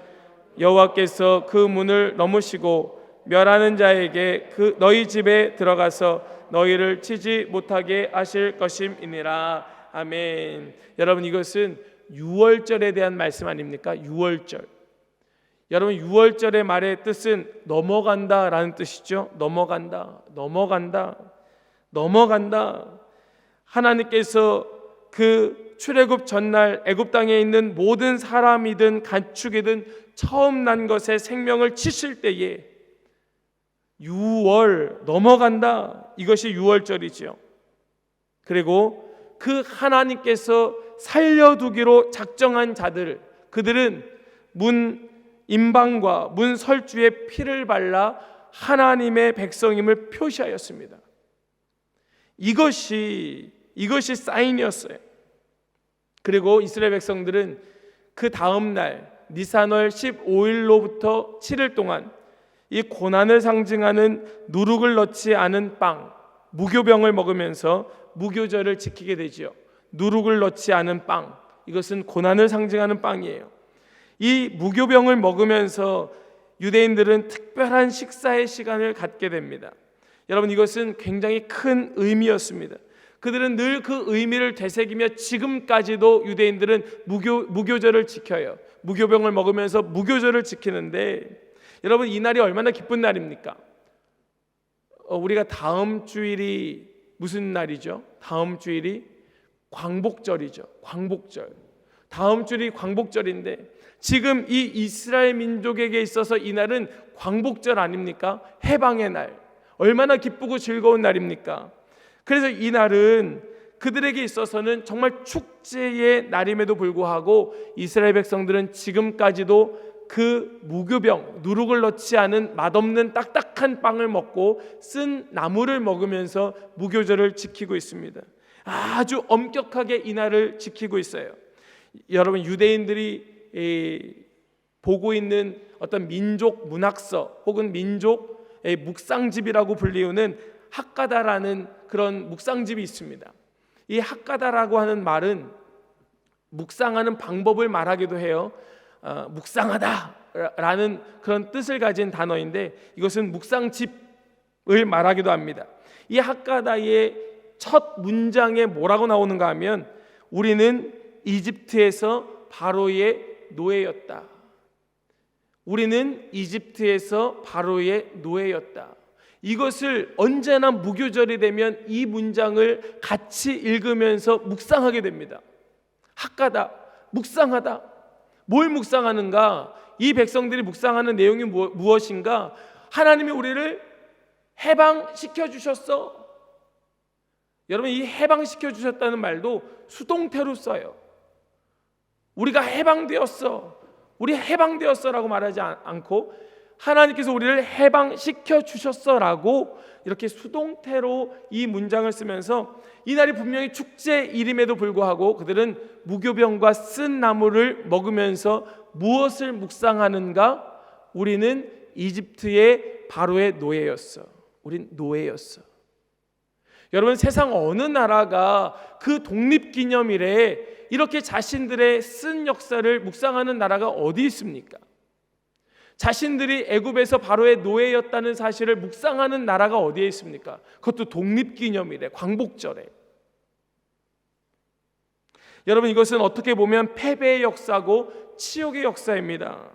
여호와께서 그 문을 넘으시고 멸하는 자에게 그 너희 집에 들어가서 너희를 치지 못하게 하실 것임이니라. 아멘. 여러분 이것은 유월절에 대한 말씀 아닙니까? 유월절. 여러분 유월절의 말의 뜻은 넘어간다라는 뜻이죠. 넘어간다. 하나님께서 그 출애굽 전날 애굽 땅에 있는 모든 사람이든 가축이든 처음 난 것에 생명을 치실 때에 6월 넘어간다. 이것이 6월절이지요. 그리고 그 하나님께서 살려두기로 작정한 자들, 그들은 문 임방과 문 설주에 피를 발라 하나님의 백성임을 표시하였습니다. 이것이 사인이었어요. 그리고 이스라엘 백성들은 그 다음 날 니산월 15일로부터 7일 동안 이 고난을 상징하는 누룩을 넣지 않은 빵, 무교병을 먹으면서 무교절을 지키게 되지요. 누룩을 넣지 않은 빵, 이것은 고난을 상징하는 빵이에요. 이 무교병을 먹으면서 유대인들은 특별한 식사의 시간을 갖게 됩니다. 여러분, 이것은 굉장히 큰 의미였습니다. 그들은 늘 그 의미를 되새기며 지금까지도 유대인들은 무교절을 지켜요. 무교병을 먹으면서 무교절을 지키는데, 여러분, 이 날이 얼마나 기쁜 날입니까? 우리가 다음 주일이 무슨 날이죠? 다음 주일이 광복절이죠. 광복절. 다음 주일이 광복절인데, 지금 이 이스라엘 민족에게 있어서 이 날은 광복절 아닙니까? 해방의 날. 얼마나 기쁘고 즐거운 날입니까? 그래서 이 날은 그들에게 있어서는 정말 축제의 날임에도 불구하고 이스라엘 백성들은 지금까지도 그 무교병, 누룩을 넣지 않은 맛없는 딱딱한 빵을 먹고 쓴 나물을 먹으면서 무교절을 지키고 있습니다. 아주 엄격하게 이 날을 지키고 있어요. 여러분, 유대인들이 보고 있는 어떤 민족 문학서 혹은 민족 묵상집이라고 불리우는 학가다라는 그런 묵상집이 있습니다. 이 학가다라고 하는 말은 묵상하는 방법을 말하기도 해요. 묵상하다라는 그런 뜻을 가진 단어인데, 이것은 묵상집을 말하기도 합니다. 이 학가다의 첫 문장에 뭐라고 나오는가 하면, 우리는 이집트에서 바로의 노예였다. 우리는 이집트에서 바로의 노예였다. 이것을 언제나 무교절이 되면 이 문장을 같이 읽으면서 묵상하게 됩니다. 학가다, 묵상하다. 뭘 묵상하는가? 이 백성들이 묵상하는 내용이 무엇인가? 하나님이 우리를 해방시켜 주셨어. 여러분, 이 해방시켜 주셨다는 말도 수동태로 써요. 우리가 해방되었어, 우리 해방되었어라고 말하지 않고 하나님께서 우리를 해방시켜 주셨어라고 이렇게 수동태로 이 문장을 쓰면서, 이 날이 분명히 축제일임에도 불구하고 그들은 무교병과 쓴 나물을 먹으면서 무엇을 묵상하는가? 우리는 이집트의 바로의 노예였어. 우린 노예였어. 여러분, 세상 어느 나라가 그 독립기념일에 이렇게 자신들의 쓴 역사를 묵상하는 나라가 어디 있습니까? 자신들이 애굽에서 바로의 노예였다는 사실을 묵상하는 나라가 어디에 있습니까? 그것도 독립기념일에, 광복절에. 여러분, 이것은 어떻게 보면 패배의 역사고 치욕의 역사입니다.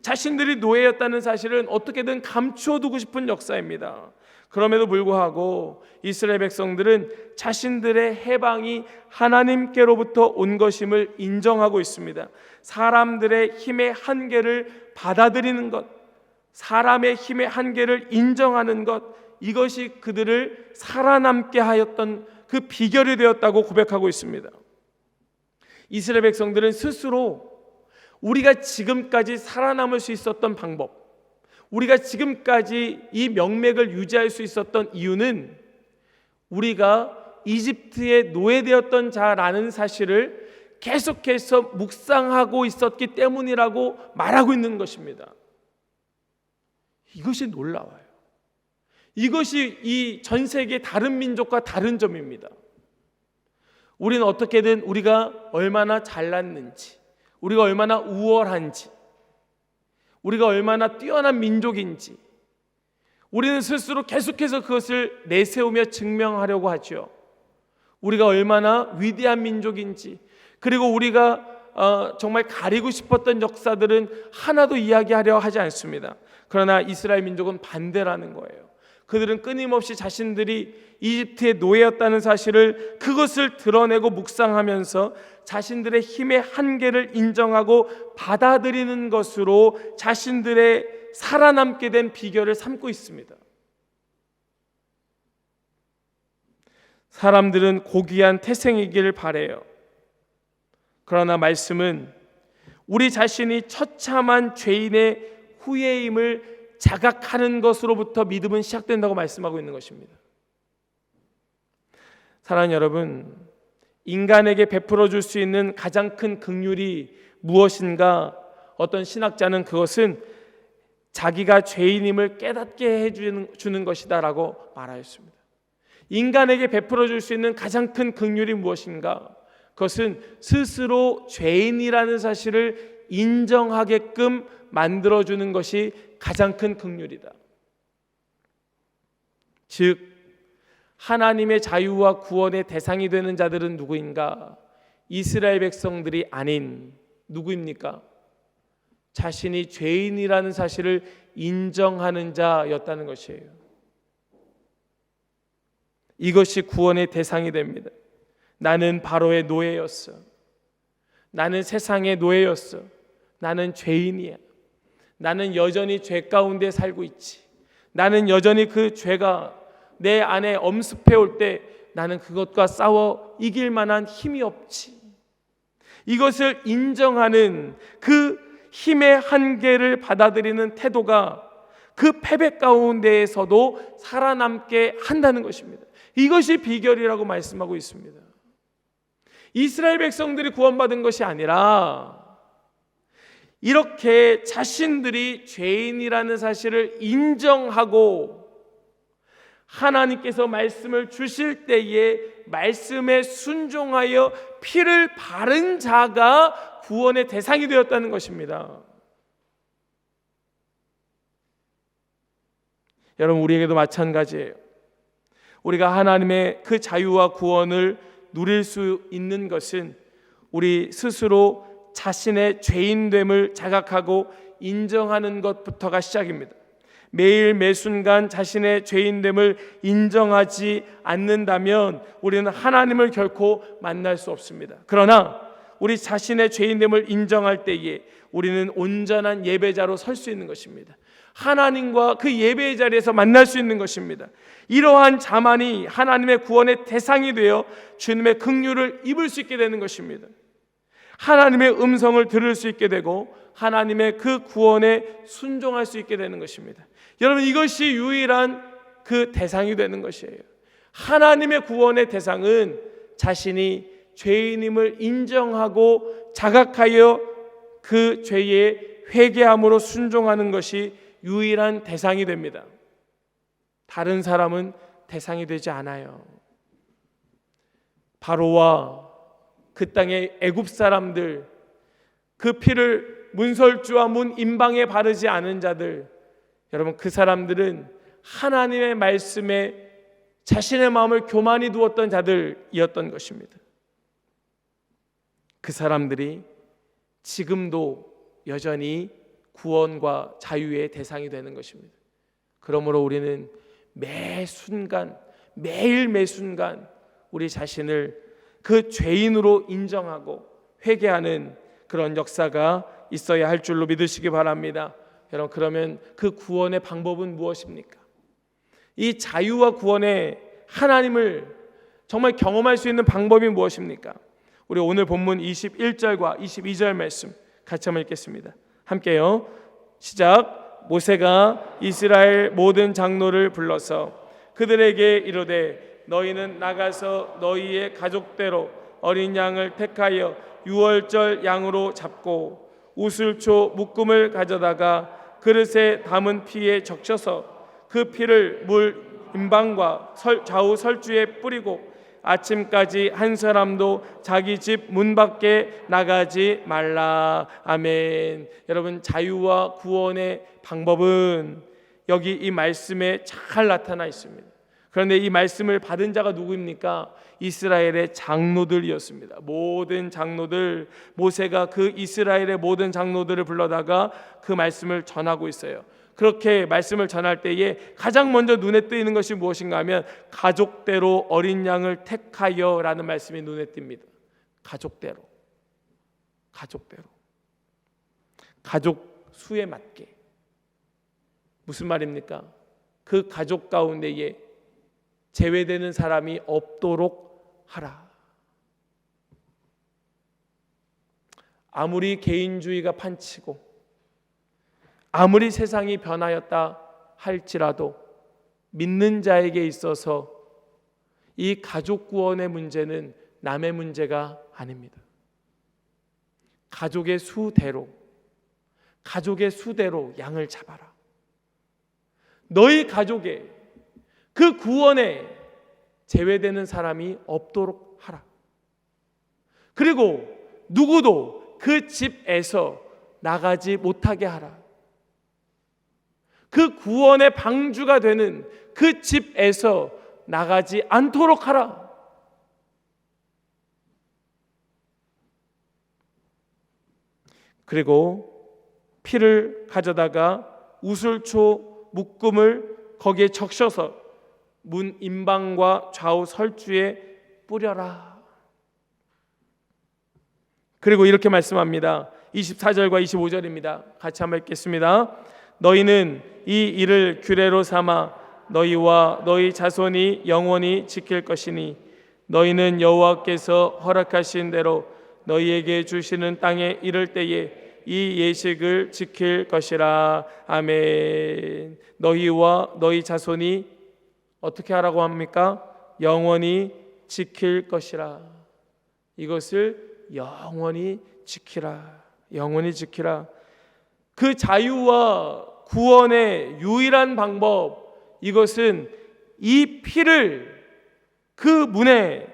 자신들이 노예였다는 사실은 어떻게든 감추어두고 싶은 역사입니다. 그럼에도 불구하고 이스라엘 백성들은 자신들의 해방이 하나님께로부터 온 것임을 인정하고 있습니다. 사람들의 힘의 한계를 받아들이는 것, 사람의 힘의 한계를 인정하는 것, 이것이 그들을 살아남게 하였던 그 비결이 되었다고 고백하고 있습니다. 이스라엘 백성들은 스스로 우리가 지금까지 살아남을 수 있었던 방법, 우리가 지금까지 이 명맥을 유지할 수 있었던 이유는 우리가 이집트에 노예되었던 자라는 사실을 계속해서 묵상하고 있었기 때문이라고 말하고 있는 것입니다. 이것이 놀라워요. 이것이 이 전 세계 다른 민족과 다른 점입니다. 우리는 어떻게든 우리가 얼마나 잘났는지, 우리가 얼마나 우월한지, 우리가 얼마나 뛰어난 민족인지 우리는 스스로 계속해서 그것을 내세우며 증명하려고 하죠. 우리가 얼마나 위대한 민족인지, 그리고 우리가 정말 가리고 싶었던 역사들은 하나도 이야기하려 하지 않습니다. 그러나 이스라엘 민족은 반대라는 거예요. 그들은 끊임없이 자신들이 이집트의 노예였다는 사실을, 그것을 드러내고 묵상하면서 자신들의 힘의 한계를 인정하고 받아들이는 것으로 자신들의 살아남게 된 비결을 삼고 있습니다. 사람들은 고귀한 태생이길 바래요. 그러나 말씀은 우리 자신이 처참한 죄인의 후예임을 자각하는 것으로부터 믿음은 시작된다고 말씀하고 있는 것입니다. 사랑하는 여러분, 인간에게 베풀어 줄 수 있는 가장 큰 긍휼이 무엇인가? 어떤 신학자는 그것은 자기가 죄인임을 깨닫게 해주는 것이다 라고 말하였습니다. 인간에게 베풀어 줄 수 있는 가장 큰 긍휼이 무엇인가? 그것은 스스로 죄인이라는 사실을 인정하게끔 만들어주는 것이 가장 큰 긍휼이다. 즉 하나님의 자유와 구원의 대상이 되는 자들은 누구인가? 이스라엘 백성들이 아닌 누구입니까? 자신이 죄인이라는 사실을 인정하는 자였다는 것이에요. 이것이 구원의 대상이 됩니다. 나는 바로의 노예였어. 나는 세상의 노예였어. 나는 죄인이야. 나는 여전히 죄 가운데 살고 있지. 나는 여전히 그 죄가 내 안에 엄습해 올 때 나는 그것과 싸워 이길 만한 힘이 없지. 이것을 인정하는 그 힘의 한계를 받아들이는 태도가 그 패배 가운데에서도 살아남게 한다는 것입니다. 이것이 비결이라고 말씀하고 있습니다. 이스라엘 백성들이 구원받은 것이 아니라 이렇게 자신들이 죄인이라는 사실을 인정하고 하나님께서 말씀을 주실 때에 말씀에 순종하여 피를 바른 자가 구원의 대상이 되었다는 것입니다. 여러분, 우리에게도 마찬가지예요. 우리가 하나님의 그 자유와 구원을 누릴 수 있는 것은 우리 스스로 자신의 죄인됨을 자각하고 인정하는 것부터가 시작입니다. 매일 매순간 자신의 죄인됨을 인정하지 않는다면 우리는 하나님을 결코 만날 수 없습니다. 그러나 우리 자신의 죄인됨을 인정할 때에 우리는 온전한 예배자로 설 수 있는 것입니다. 하나님과 그 예배의 자리에서 만날 수 있는 것입니다. 이러한 자만이 하나님의 구원의 대상이 되어 주님의 긍휼을 입을 수 있게 되는 것입니다. 하나님의 음성을 들을 수 있게 되고 하나님의 그 구원에 순종할 수 있게 되는 것입니다. 여러분, 이것이 유일한 그 대상이 되는 것이에요. 하나님의 구원의 대상은 자신이 죄인임을 인정하고 자각하여 그 죄에 회개함으로 순종하는 것이 유일한 대상이 됩니다. 다른 사람은 대상이 되지 않아요. 바로와 그 땅의 애굽 사람들, 그 피를 문설주와 문 임방에 바르지 않은 자들, 여러분, 그 사람들은 하나님의 말씀에 자신의 마음을 교만히 두었던 자들이었던 것입니다. 그 사람들이 지금도 여전히 구원과 자유의 대상이 되는 것입니다. 그러므로 우리는 매 순간, 매일 매 순간 우리 자신을 그 죄인으로 인정하고 회개하는 그런 역사가 있어야 할 줄로 믿으시기 바랍니다. 여러분, 그러면 그 구원의 방법은 무엇입니까? 이 자유와 구원의 하나님을 정말 경험할 수 있는 방법이 무엇입니까? 우리 오늘 본문 21절과 22절 말씀 같이 한번 읽겠습니다. 함께요. 시작. 모세가 이스라엘 모든 장로를 불러서 그들에게 이르되 너희는 나가서 너희의 가족대로 어린 양을 택하여 유월절 양으로 잡고 우슬초 묶음을 가져다가 그릇에 담은 피에 적셔서 그 피를 물 임방과 좌우 설주에 뿌리고 아침까지 한 사람도 자기 집 문 밖에 나가지 말라. 아멘. 여러분, 자유와 구원의 방법은 여기 이 말씀에 잘 나타나 있습니다. 그런데 이 말씀을 받은 자가 누구입니까? 이스라엘의 장로들이었습니다. 모든 장로들, 모세가 그 이스라엘의 모든 장로들을 불러다가 그 말씀을 전하고 있어요. 그렇게 말씀을 전할 때에 가장 먼저 눈에 띄는 것이 무엇인가 하면 가족대로 어린 양을 택하여 라는 말씀이 눈에 띕니다. 가족대로, 가족 수에 맞게. 무슨 말입니까? 그 가족 가운데에 제외되는 사람이 없도록 하라. 아무리 개인주의가 판치고 아무리 세상이 변하였다 할지라도 믿는 자에게 있어서 이 가족 구원의 문제는 남의 문제가 아닙니다. 가족의 수대로 양을 잡아라. 너희 가족에 그 구원에 제외되는 사람이 없도록 하라. 그리고 누구도 그 집에서 나가지 못하게 하라. 그 구원의 방주가 되는 그 집에서 나가지 않도록 하라. 그리고 피를 가져다가 우슬초 묶음을 거기에 적셔서 문 임방과 좌우 설주에 뿌려라. 그리고 이렇게 말씀합니다. 24절과 25절입니다. 같이 한번 읽겠습니다. 너희는 이 일을 규례로 삼아 너희와 너희 자손이 영원히 지킬 것이니 너희는 여호와께서 허락하신 대로 너희에게 주시는 땅에 이를 때에 이 예식을 지킬 것이라. 아멘. 너희와 너희 자손이 어떻게 하라고 합니까? 영원히 지킬 것이라. 이것을 영원히 지키라. 영원히 지키라. 그 자유와 구원의 유일한 방법, 이것은 이 피를 그 문에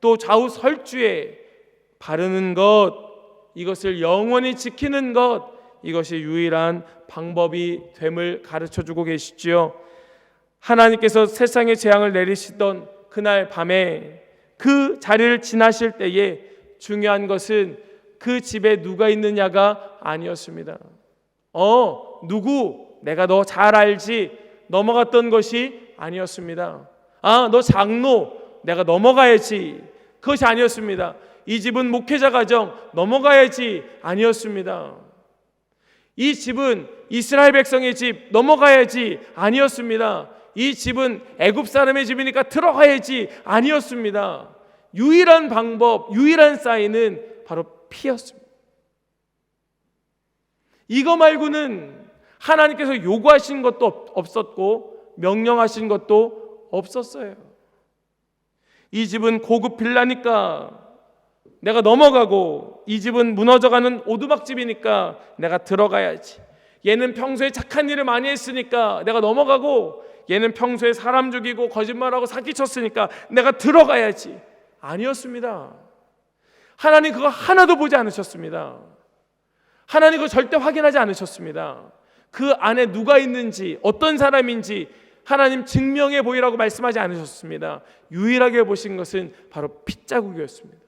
또 좌우 설주에 바르는 것, 이것을 영원히 지키는 것, 이것이 유일한 방법이 됨을 가르쳐주고 계시지요. 하나님께서 세상에 재앙을 내리시던 그날 밤에 그 자리를 지나실 때에 중요한 것은 그 집에 누가 있느냐가 아니었습니다. 누구? 내가 너 잘 알지? 넘어갔던 것이 아니었습니다. 너 장로? 내가 넘어가야지. 그것이 아니었습니다. 이 집은 목회자 가정 넘어가야지. 아니었습니다. 이 집은 이스라엘 백성의 집 넘어가야지. 아니었습니다. 이 집은 애굽 사람의 집이니까 들어가야지. 아니었습니다. 유일한 방법, 유일한 사인은 바로 피였습니다. 이거 말고는 하나님께서 요구하신 것도 없었고 명령하신 것도 없었어요. 이 집은 고급 빌라니까 내가 넘어가고, 이 집은 무너져가는 오두막집이니까 내가 들어가야지. 얘는 평소에 착한 일을 많이 했으니까 내가 넘어가고, 얘는 평소에 사람 죽이고 거짓말하고 사기쳤으니까 내가 들어가야지. 아니었습니다. 하나님 그거 하나도 보지 않으셨습니다. 하나님 그거 절대 확인하지 않으셨습니다. 그 안에 누가 있는지, 어떤 사람인지 하나님 증명해 보이라고 말씀하지 않으셨습니다. 유일하게 보신 것은 바로 핏자국이었습니다.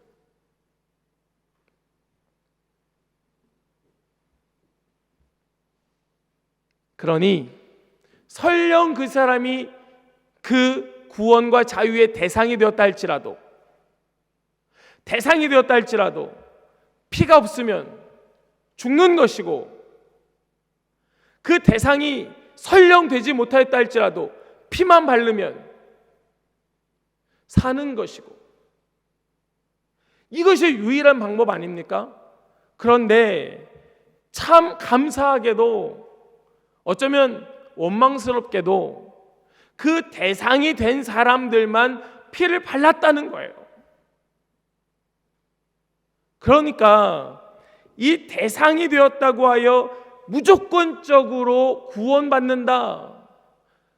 그러니 설령 그 사람이 그 구원과 자유의 대상이 되었다 할지라도 피가 없으면 죽는 것이고, 그 대상이 설령 되지 못하였다 할지라도 피만 바르면 사는 것이고, 이것이 유일한 방법 아닙니까? 그런데 참 감사하게도, 어쩌면 원망스럽게도 그 대상이 된 사람들만 피를 발랐다는 거예요. 그러니까 이 대상이 되었다고 하여 무조건적으로 구원받는다,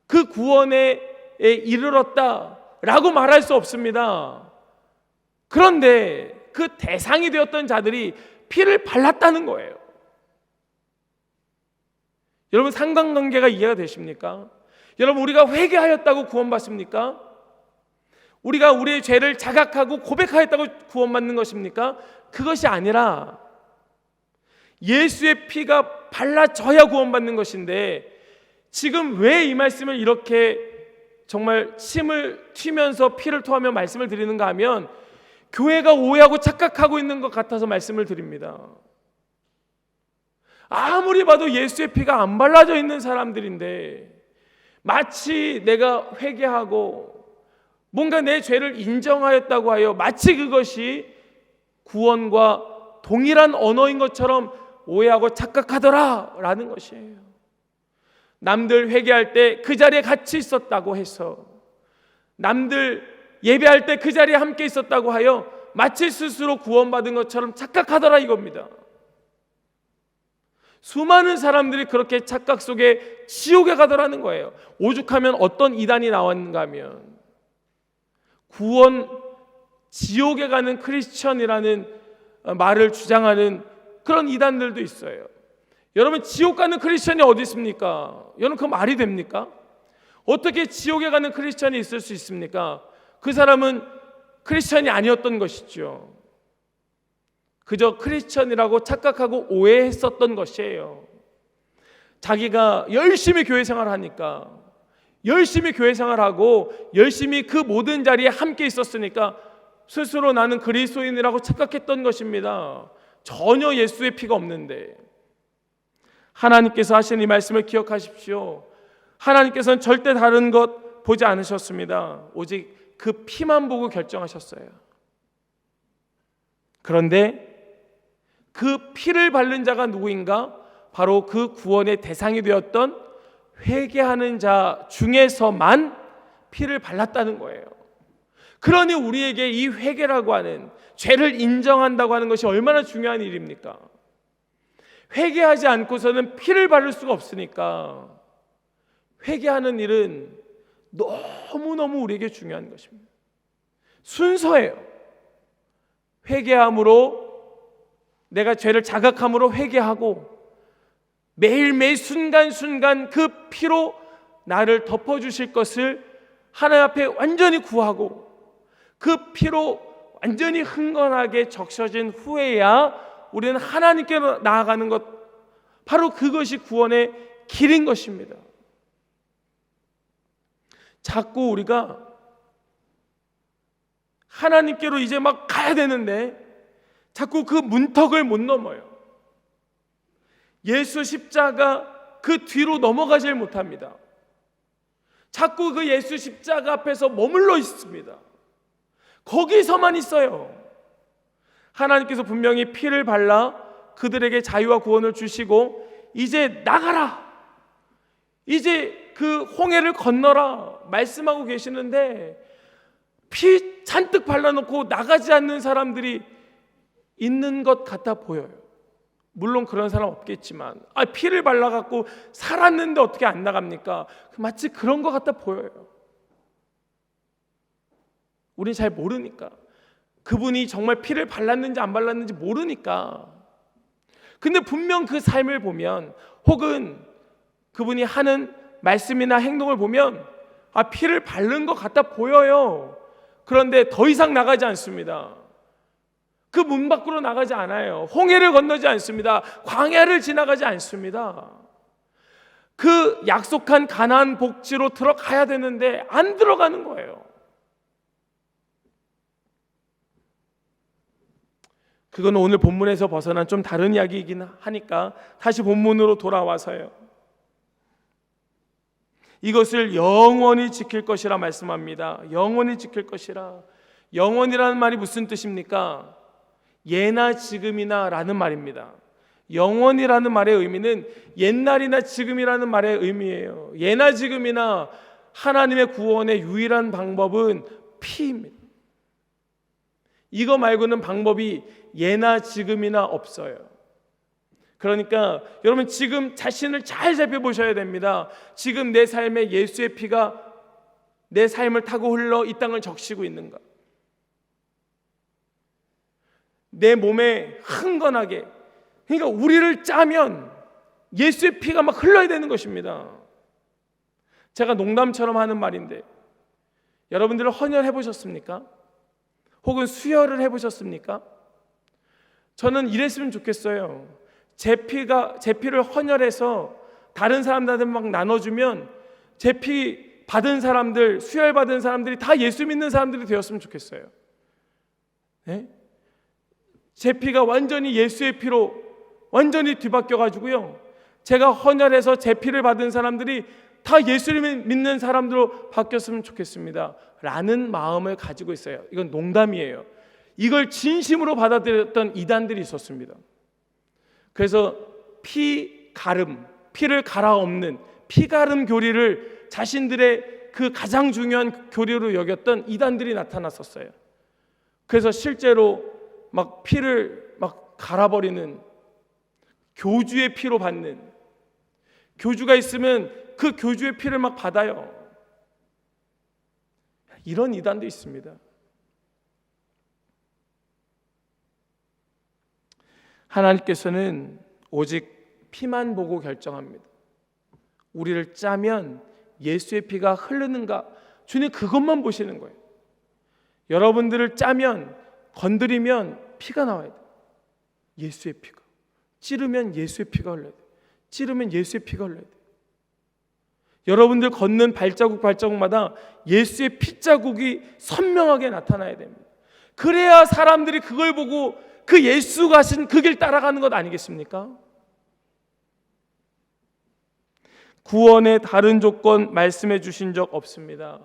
그 구원에 이르렀다 라고 말할 수 없습니다. 그런데 그 대상이 되었던 자들이 피를 발랐다는 거예요. 여러분, 상관관계가 이해가 되십니까? 여러분, 우리가 회개하였다고 구원받습니까? 우리가 우리의 죄를 자각하고 고백하였다고 구원받는 것입니까? 그것이 아니라 예수의 피가 발라져야 구원받는 것인데, 지금 왜 이 말씀을 이렇게 정말 침을 튀면서 피를 토하며 말씀을 드리는가 하면, 교회가 오해하고 착각하고 있는 것 같아서 말씀을 드립니다. 아무리 봐도 예수의 피가 안 발라져 있는 사람들인데, 마치 내가 회개하고 뭔가 내 죄를 인정하였다고 하여 마치 그것이 구원과 동일한 언어인 것처럼 오해하고 착각하더라라는 것이에요. 남들 회개할 때 그 자리에 같이 있었다고 해서, 남들 예배할 때 그 자리에 함께 있었다고 하여 마치 스스로 구원받은 것처럼 착각하더라 이겁니다. 수많은 사람들이 그렇게 착각 속에 지옥에 가더라는 거예요. 오죽하면 어떤 이단이 나왔는가 하면 구원 지옥에 가는 크리스천이라는 말을 주장하는 그런 이단들도 있어요. 여러분, 지옥 가는 크리스천이 어디 있습니까? 여러분, 그 말이 됩니까? 어떻게 지옥에 가는 크리스천이 있을 수 있습니까? 그 사람은 크리스천이 아니었던 것이죠. 그저 크리스천이라고 착각하고 오해했었던 것이에요. 자기가 열심히 교회 생활하니까, 열심히 교회 생활하고 열심히 그 모든 자리에 함께 있었으니까 스스로 나는 그리스도인이라고 착각했던 것입니다. 전혀 예수의 피가 없는데. 하나님께서 하신 이 말씀을 기억하십시오. 하나님께서는 절대 다른 것 보지 않으셨습니다. 오직 그 피만 보고 결정하셨어요. 그런데 그 피를 바른 자가 누구인가? 바로 그 구원의 대상이 되었던 회개하는 자 중에서만 피를 발랐다는 거예요. 그러니 우리에게 이 회개라고 하는, 죄를 인정한다고 하는 것이 얼마나 중요한 일입니까? 회개하지 않고서는 피를 바를 수가 없으니까 회개하는 일은 너무너무 우리에게 중요한 것입니다. 순서예요. 회개함으로, 내가 죄를 자각함으로 회개하고 매일매일 순간순간 그 피로 나를 덮어주실 것을 하나님 앞에 완전히 구하고 그 피로 완전히 흥건하게 적셔진 후에야 우리는 하나님께 나아가는 것, 바로 그것이 구원의 길인 것입니다. 자꾸 우리가 하나님께로 이제 막 가야 되는데 자꾸 그 문턱을 못 넘어요. 예수 십자가 그 뒤로 넘어가질 못합니다. 자꾸 그 예수 십자가 앞에서 머물러 있습니다. 거기서만 있어요. 하나님께서 분명히 피를 발라 그들에게 자유와 구원을 주시고 이제 나가라, 이제 그 홍해를 건너라 말씀하고 계시는데 피 잔뜩 발라놓고 나가지 않는 사람들이 있는 것 같아 보여요. 물론 그런 사람 없겠지만, 피를 발라갖고 살았는데 어떻게 안 나갑니까? 마치 그런 것 같아 보여요. 우린 잘 모르니까, 그분이 정말 피를 발랐는지 안 발랐는지 모르니까. 근데 분명 그 삶을 보면, 혹은 그분이 하는 말씀이나 행동을 보면 피를 바른 것 같아 보여요. 그런데 더 이상 나가지 않습니다. 그 문 밖으로 나가지 않아요. 홍해를 건너지 않습니다. 광야를 지나가지 않습니다. 그 약속한 가나안 복지로 들어가야 되는데 안 들어가는 거예요. 그건 오늘 본문에서 벗어난 좀 다른 이야기이긴 하니까 다시 본문으로 돌아와서요. 이것을 영원히 지킬 것이라 말씀합니다. 영원히 지킬 것이라. 영원이라는 말이 무슨 뜻입니까? 예나 지금이나 라는 말입니다. 영원이라는 말의 의미는 옛날이나 지금이라는 말의 의미예요. 예나 지금이나 하나님의 구원의 유일한 방법은 피입니다. 이거 말고는 방법이 예나 지금이나 없어요. 그러니까 여러분, 지금 자신을 잘 살펴보셔야 됩니다. 지금 내 삶에 예수의 피가 내 삶을 타고 흘러 이 땅을 적시고 있는가? 내 몸에 흥건하게, 그러니까 우리를 짜면 예수의 피가 막 흘러야 되는 것입니다. 제가 농담처럼 하는 말인데, 여러분들은 헌혈해 보셨습니까? 혹은 수혈을 해 보셨습니까? 저는 이랬으면 좋겠어요. 제 피를 헌혈해서 다른 사람들한테 막 나눠주면 제 피 받은 사람들, 수혈 받은 사람들이 다 예수 믿는 사람들이 되었으면 좋겠어요. 네? 제 피가 완전히 예수의 피로 완전히 뒤바뀌어 가지고요, 제가 헌혈해서 제 피를 받은 사람들이 다 예수님을 믿는 사람들로 바뀌었으면 좋겠습니다 라는 마음을 가지고 있어요. 이건 농담이에요. 이걸 진심으로 받아들였던 이단들이 있었습니다. 그래서 피를 갈아엎는 피가름 교리를 자신들의 그 가장 중요한 교리로 여겼던 이단들이 나타났었어요. 그래서 실제로 막 피를 막 갈아버리는, 교주의 피로 받는, 교주가 있으면 그 교주의 피를 막 받아요. 이런 이단도 있습니다. 하나님께서는 오직 피만 보고 결정합니다. 우리를 짜면 예수의 피가 흐르는가, 주님 그것만 보시는 거예요. 여러분들을 짜면, 건드리면 피가 나와야 돼요. 예수의 피가. 찌르면 예수의 피가 흘러야 돼요. 찌르면 예수의 피가 흘러야 돼요. 여러분들 걷는 발자국마다 예수의 핏자국이 선명하게 나타나야 됩니다. 그래야 사람들이 그걸 보고 그 예수가 하신 그 길 따라가는 것 아니겠습니까? 구원의 다른 조건 말씀해 주신 적 없습니다.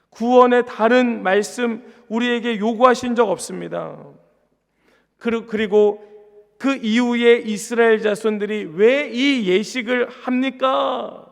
구원의 다른 말씀 우리에게 요구하신 적 없습니다. 그리고 그 이후에 이스라엘 자손들이 왜 이 예식을 합니까?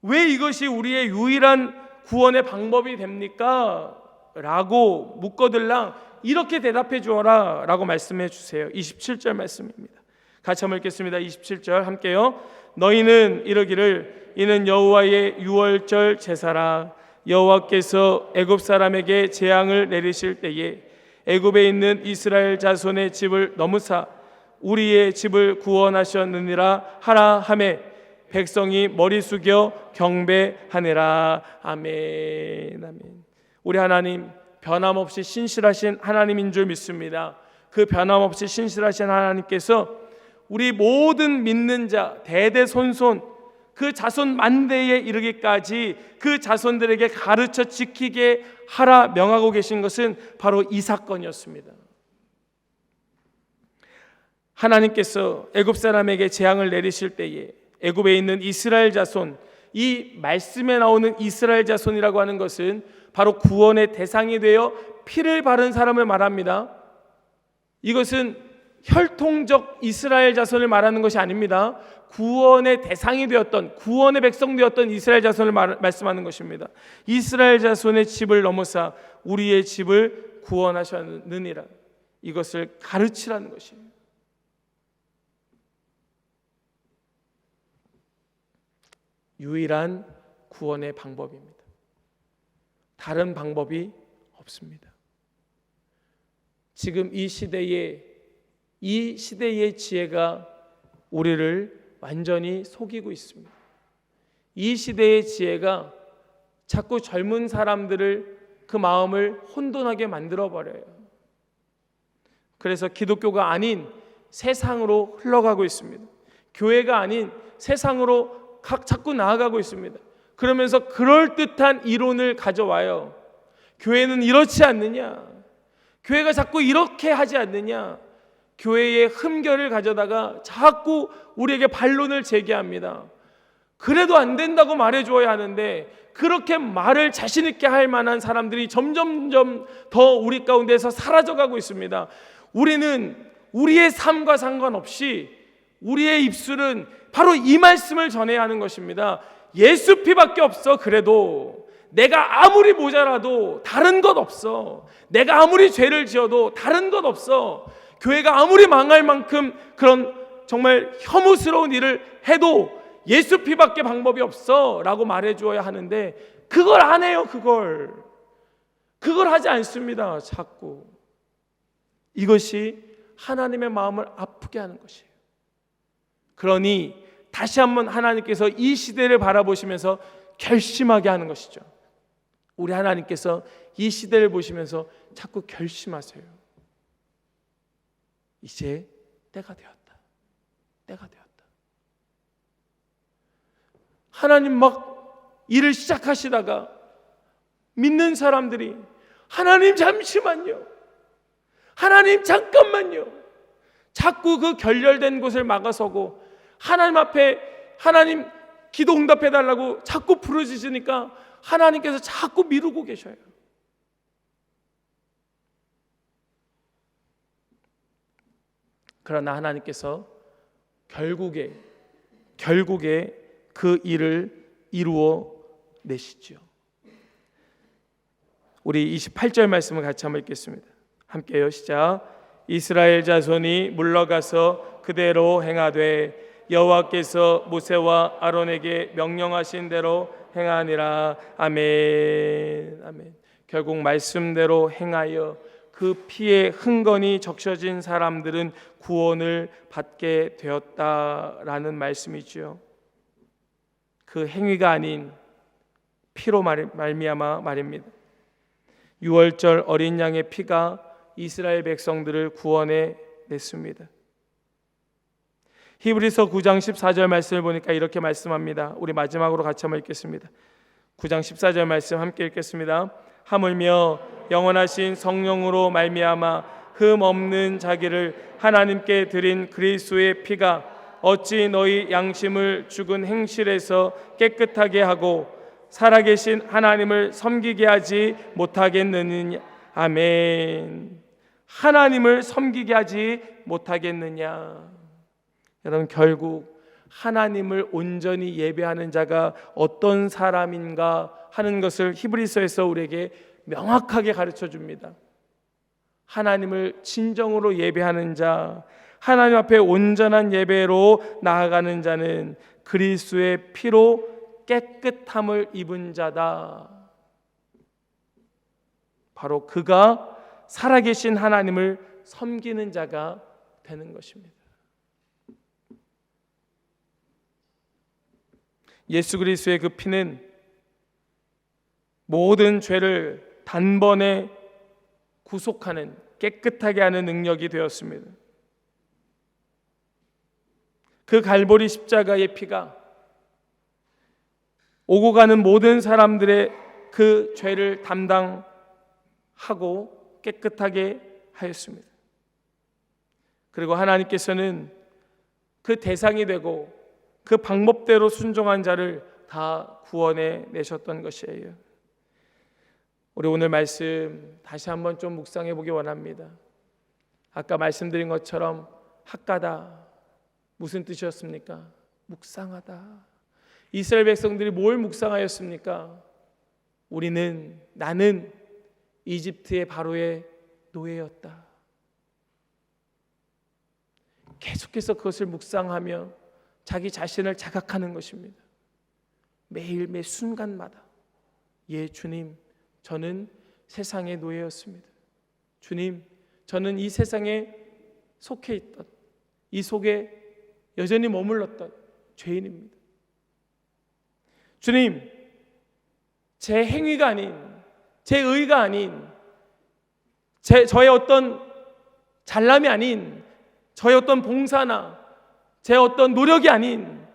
왜 이것이 우리의 유일한 구원의 방법이 됩니까? 라고 묻거들랑 이렇게 대답해 주어라 라고 말씀해 주세요. 27절 말씀입니다. 같이 한번 읽겠습니다. 27절 함께요. 너희는 이르기를 이는 여호와의 유월절 제사라. 여호와께서 애굽 사람에게 재앙을 내리실 때에 애굽에 있는 이스라엘 자손의 집을 넘으사 우리의 집을 구원하셨느니라 하라 하매 백성이 머리 숙여 경배하니라. 아멘. 아멘. 우리 하나님 변함없이 신실하신 하나님인 줄 믿습니다. 그 변함없이 신실하신 하나님께서 우리 모든 믿는 자 대대손손 그 자손 만대에 이르기까지 그 자손들에게 가르쳐 지키게 하라 명하고 계신 것은 바로 이 사건이었습니다. 하나님께서 애굽 사람에게 재앙을 내리실 때에 애굽에 있는 이스라엘 자손, 이 말씀에 나오는 이스라엘 자손이라고 하는 것은 바로 구원의 대상이 되어 피를 바른 사람을 말합니다. 이것은 혈통적 이스라엘 자손을 말하는 것이 아닙니다. 구원의 대상이 되었던, 구원의 백성 되었던 이스라엘 자손을 말씀하는 것입니다. 이스라엘 자손의 집을 넘어서 우리의 집을 구원하셨느니라. 이것을 가르치라는 것입니다. 유일한 구원의 방법입니다. 다른 방법이 없습니다. 지금 이 시대의 지혜가 우리를 완전히 속이고 있습니다. 이 시대의 지혜가 자꾸 젊은 사람들을 그 마음을 혼돈하게 만들어버려요. 그래서 기독교가 아닌 세상으로 흘러가고 있습니다. 교회가 아닌 세상으로 자꾸 나아가고 있습니다. 그러면서 그럴듯한 이론을 가져와요. 교회는 이렇지 않느냐? 교회가 자꾸 이렇게 하지 않느냐? 교회의 흠결을 가져다가 자꾸 우리에게 반론을 제기합니다. 그래도 안 된다고 말해줘야 하는데 그렇게 말을 자신 있게 할 만한 사람들이 점점점 더 우리 가운데서 사라져가고 있습니다. 우리는 우리의 삶과 상관없이 우리의 입술은 바로 이 말씀을 전해야 하는 것입니다. 예수 피밖에 없어. 그래도 내가 아무리 모자라도 다른 것 없어. 내가 아무리 죄를 지어도 다른 것 없어. 교회가 아무리 망할 만큼 그런 정말 혐오스러운 일을 해도 예수 피밖에 방법이 없어 라고 말해주어야 하는데 그걸 안 해요. 그걸 하지 않습니다. 자꾸 이것이 하나님의 마음을 아프게 하는 것이에요. 그러니 다시 한번 하나님께서 이 시대를 바라보시면서 결심하게 하는 것이죠. 우리 하나님께서 이 시대를 보시면서 자꾸 결심하세요. 이제 때가 되었다. 하나님 막 일을 시작하시다가 믿는 사람들이 하나님 잠시만요. 하나님 잠깐만요. 자꾸 그 결렬된 곳을 막아서고 하나님 앞에 하나님 기도 응답해달라고 자꾸 부르짖으니까 하나님께서 자꾸 미루고 계셔요. 그러나 하나님께서 결국에 그 일을 이루어 내시죠. 우리 28절 말씀을 같이 한번 읽겠습니다. 함께요. 시작. 이스라엘 자손이 물러가서 그대로 행하되 여호와께서 모세와 아론에게 명령하신 대로 행하니라. 아멘. 아멘. 결국 말씀대로 행하여 그 피에 흥건히 적셔진 사람들은 구원을 받게 되었다라는 말씀이죠. 그 행위가 아닌 피로 말미암아 말입니다. 6월절 어린 양의 피가 이스라엘 백성들을 구원해 냈습니다. 히브리서 9장 14절 말씀을 보니까 이렇게 말씀합니다. 우리 마지막으로 같이 한번 읽겠습니다. 9장 14절 말씀 함께 읽겠습니다. 하물며 영원하신 성령으로 말미암아 흠 없는 자기를 하나님께 드린 그리스도의 피가 어찌 너희 양심을 죽은 행실에서 깨끗하게 하고 살아계신 하나님을 섬기게 하지 못하겠느냐. 아멘. 하나님을 섬기게 하지 못하겠느냐. 여러분, 결국 하나님을 온전히 예배하는 자가 어떤 사람인가 하는 것을 히브리서에서 우리에게 명확하게 가르쳐 줍니다. 하나님을 진정으로 예배하는 자, 하나님 앞에 온전한 예배로 나아가는 자는 그리스도의 피로 깨끗함을 입은 자다. 바로 그가 살아계신 하나님을 섬기는 자가 되는 것입니다. 예수 그리스도의 그 피는 모든 죄를 단번에 구속하는, 깨끗하게 하는 능력이 되었습니다. 그 갈보리 십자가의 피가 오고 가는 모든 사람들의 그 죄를 담당하고 깨끗하게 하였습니다. 그리고 하나님께서는 그 대상이 되고 그 방법대로 순종한 자를 다 구원해 내셨던 것이에요. 우리 오늘 말씀 다시 한번 좀 묵상해 보기 원합니다. 아까 말씀드린 것처럼 학가다, 무슨 뜻이었습니까? 묵상하다. 이스라엘 백성들이 뭘 묵상하였습니까? 나는 이집트의 바로의 노예였다. 계속해서 그것을 묵상하며 자기 자신을 자각하는 것입니다. 매일 매 순간마다 주님, 저는 세상의 노예였습니다. 주님, 저는 이 세상에 속해 있던, 이 속에 여전히 머물렀던 죄인입니다. 주님, 제 행위가 아닌, 제 의가 아닌, 저의 어떤 잘남이 아닌, 저의 어떤 봉사나 제 어떤 노력이 아닌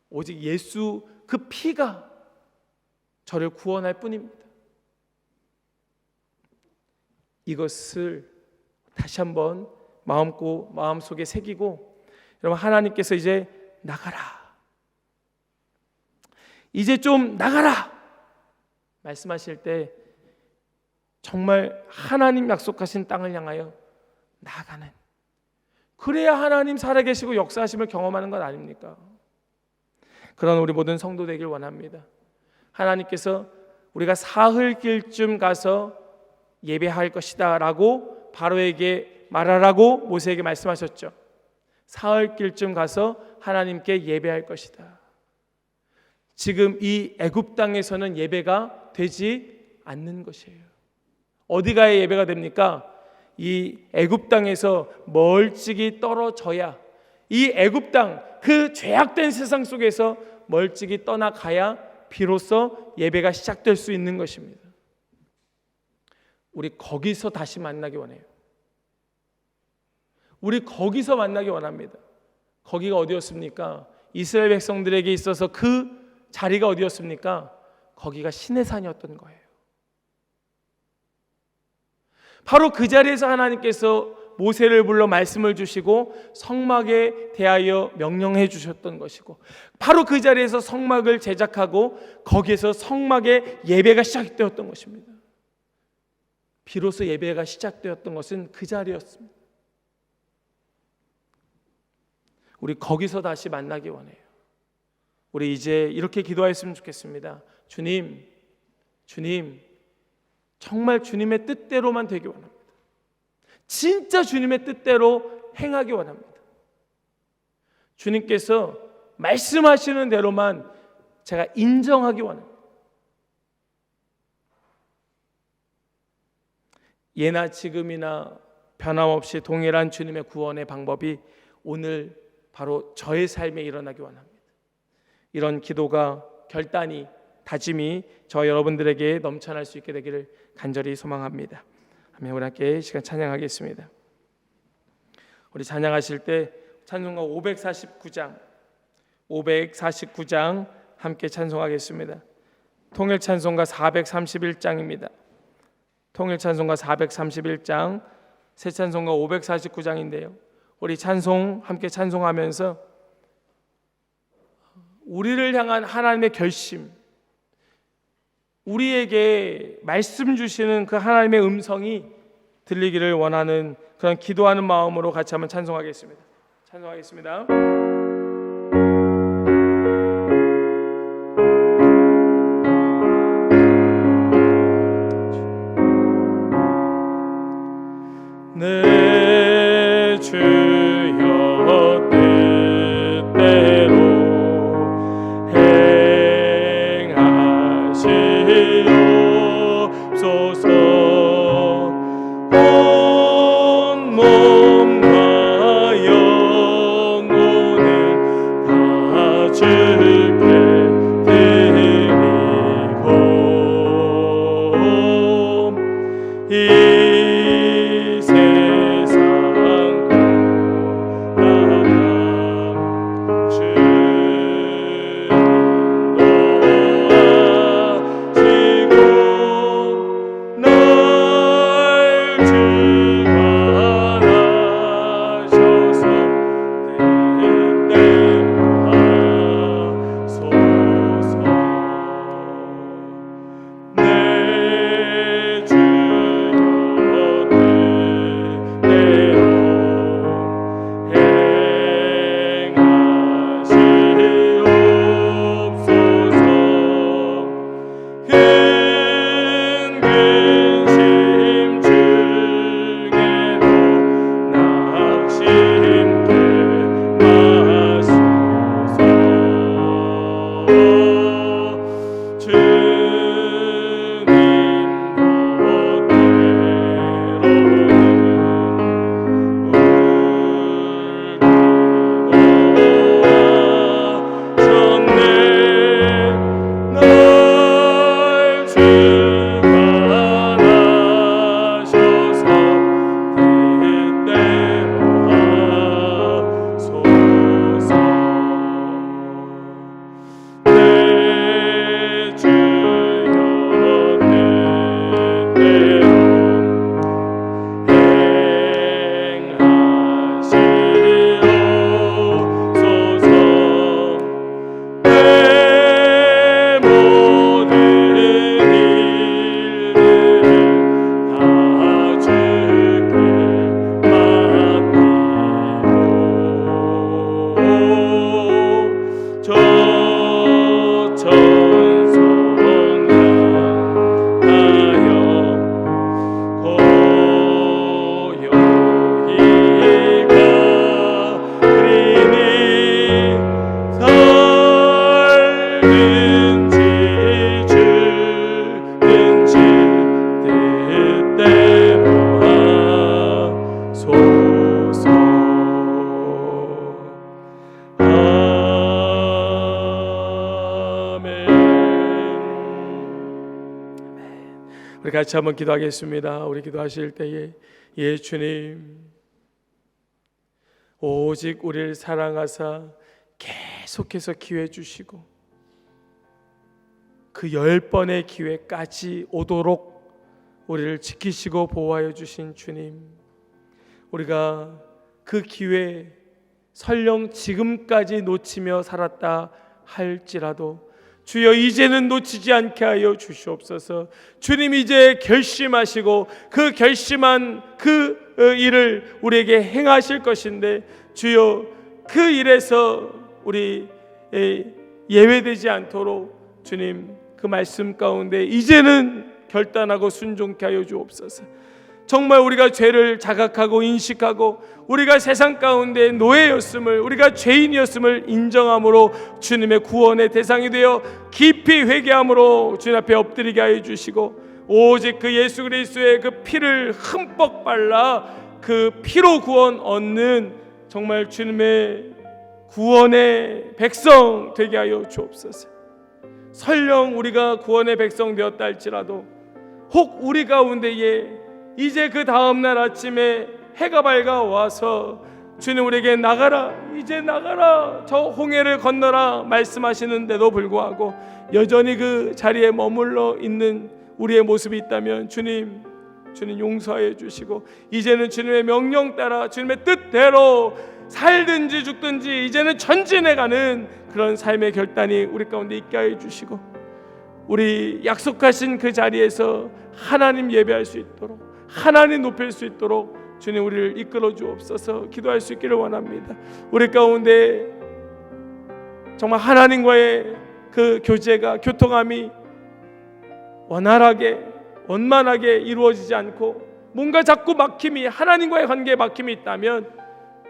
오직 예수 그 피가 저를 구원할 뿐입니다. 이것을 다시 한번 마음속에 새기고, 여러분, 하나님께서 이제 나가라, 이제 좀 나가라 말씀하실 때 정말 하나님 약속하신 땅을 향하여 나아가는, 그래야 하나님 살아계시고 역사하심을 경험하는 것 아닙니까? 그런 우리 모든 성도 되길 원합니다. 하나님께서 우리가 사흘길쯤 가서 예배할 것이다 라고 바로에게 말하라고 모세에게 말씀하셨죠. 사흘길쯤 가서 하나님께 예배할 것이다. 지금 이 애굽 땅에서는 예배가 되지 않는 것이에요. 어디 가야 예배가 됩니까? 이 애굽 땅에서 멀찍이 떨어져야, 이 애굽 땅, 그 죄악된 세상 속에서 멀찍이 떠나가야 비로소 예배가 시작될 수 있는 것입니다. 우리 거기서 다시 만나기 원해요. 우리 거기서 만나기 원합니다. 거기가 어디였습니까? 이스라엘 백성들에게 있어서 그 자리가 어디였습니까? 거기가 시내산이었던 거예요. 바로 그 자리에서 하나님께서 모세를 불러 말씀을 주시고 성막에 대하여 명령해 주셨던 것이고, 바로 그 자리에서 성막을 제작하고 거기에서 성막의 예배가 시작되었던 것입니다. 비로소 예배가 시작되었던 것은 그 자리였습니다. 우리 거기서 다시 만나기 원해요. 우리 이제 이렇게 기도했으면 좋겠습니다. 주님, 정말 주님의 뜻대로만 되기 원합니다. 진짜 주님의 뜻대로 행하기 원합니다. 주님께서 말씀하시는 대로만 제가 인정하기 원합니다. 예나 지금이나 변함없이 동일한 주님의 구원의 방법이 오늘 바로 저의 삶에 일어나기 원합니다. 이런 기도가, 결단이, 다짐이 저 여러분들에게 넘쳐날 수 있게 되기를 간절히 소망합니다. 아멘. 우리 함께 시간 찬양하겠습니다. 우리 찬양하실 때 찬송가 549장 함께 찬송하겠습니다. 통일 찬송가 431장입니다. 통일 찬송가 431장, 새 찬송가 549장인데요. 우리 찬송 함께 찬송하면서 우리를 향한 하나님의 결심, 우리에게 말씀 주시는 그 하나님의 음성이 들리기를 원하는 그런 기도하는 마음으로 같이 한번 찬송하겠습니다. 찬송하겠습니다. 내 주여 뜻대로 행하시옵소서. 온 몸과 영혼을 다 주께 드리고 이 우리 같이 한번 기도하겠습니다. 우리 기도하실 때에 예 주님, 오직 우리를 사랑하사 계속해서 기회 주시고 그 10번의 기회까지 오도록 우리를 지키시고 보호하여 주신 주님, 우리가 그 기회 설령 지금까지 놓치며 살았다 할지라도 주여 이제는 놓치지 않게 하여 주시옵소서. 주님 이제 결심하시고 그 결심한 그 일을 우리에게 행하실 것인데 주여 그 일에서 우리 예외되지 않도록 주님 그 말씀 가운데 이제는 결단하고 순종케 하여 주옵소서. 정말 우리가 죄를 자각하고 인식하고 우리가 세상 가운데 노예였음을, 우리가 죄인이었음을 인정함으로 주님의 구원의 대상이 되어 깊이 회개함으로 주님 앞에 엎드리게 하여 주시고 오직 그 예수 그리스도의 그 피를 흠뻑 발라 그 피로 구원 얻는 정말 주님의 구원의 백성 되게 하여 주옵소서. 설령 우리가 구원의 백성 되었다 할지라도 혹 우리 가운데에 이제 그 다음날 아침에 해가 밝아와서 주님 우리에게 나가라, 이제 나가라, 저 홍해를 건너라 말씀하시는데도 불구하고 여전히 그 자리에 머물러 있는 우리의 모습이 있다면 주님 용서하여 주시고 이제는 주님의 명령 따라 주님의 뜻대로 살든지 죽든지 이제는 전진해가는 그런 삶의 결단이 우리 가운데 있게 하여 주시고 우리 약속하신 그 자리에서 하나님 예배할 수 있도록, 하나님 높일 수 있도록 주님 우리를 이끌어 주옵소서. 기도할 수 있기를 원합니다. 우리 가운데 정말 하나님과의 그 교제가, 교통함이 원활하게 원만하게 이루어지지 않고 뭔가 자꾸 막힘이, 하나님과의 관계에 막힘이 있다면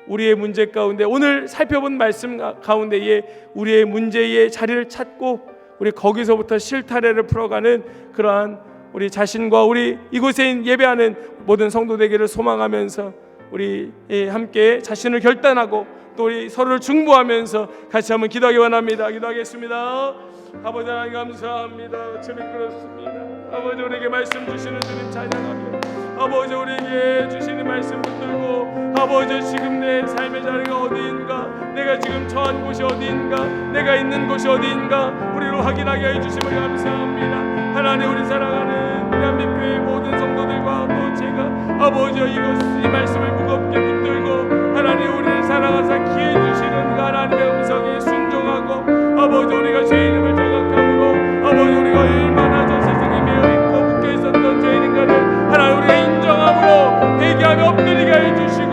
우리의 문제 가운데 오늘 살펴본 말씀 가운데에 우리의 문제의 자리를 찾고 우리 거기서부터 실타래를 풀어가는 그러한 우리 자신과 우리 이곳에 예배하는 모든 성도 되기를 소망하면서 우리 함께 자신을 결단하고 또 우리 서로를 중보하면서 같이 한번 기도하기 원합니다. 기도하겠습니다. 아버지 하나님 감사합니다. 주님 그렇습니다. 아버지 우리에게 말씀 주시는 주님 찬양하며 아버지 우리에게 주시는 말씀 붙들고 아버지 지금 내 삶의 자리가 어디인가, 내가 지금 처한 곳이 어디인가, 내가 있는 곳이 어디인가 우리로 확인하게 해주심을 감사합니다. 하나님 우리 사랑하는 대한민국의 모든 성도들과 또 제가 아버지 이 말씀을 무겁게 붙들고 하나님 우리를 사랑하사 기회 주시는 그 하나님의 음성에 순종하고 아버지 우리가 죄인임을 자각함으로 아버지 우리가 얼마나 저 세상에 매여있고 묶여있었던 죄인인가를 하나님 우리가 인정함으로 회개하며 엎드리게 해주시고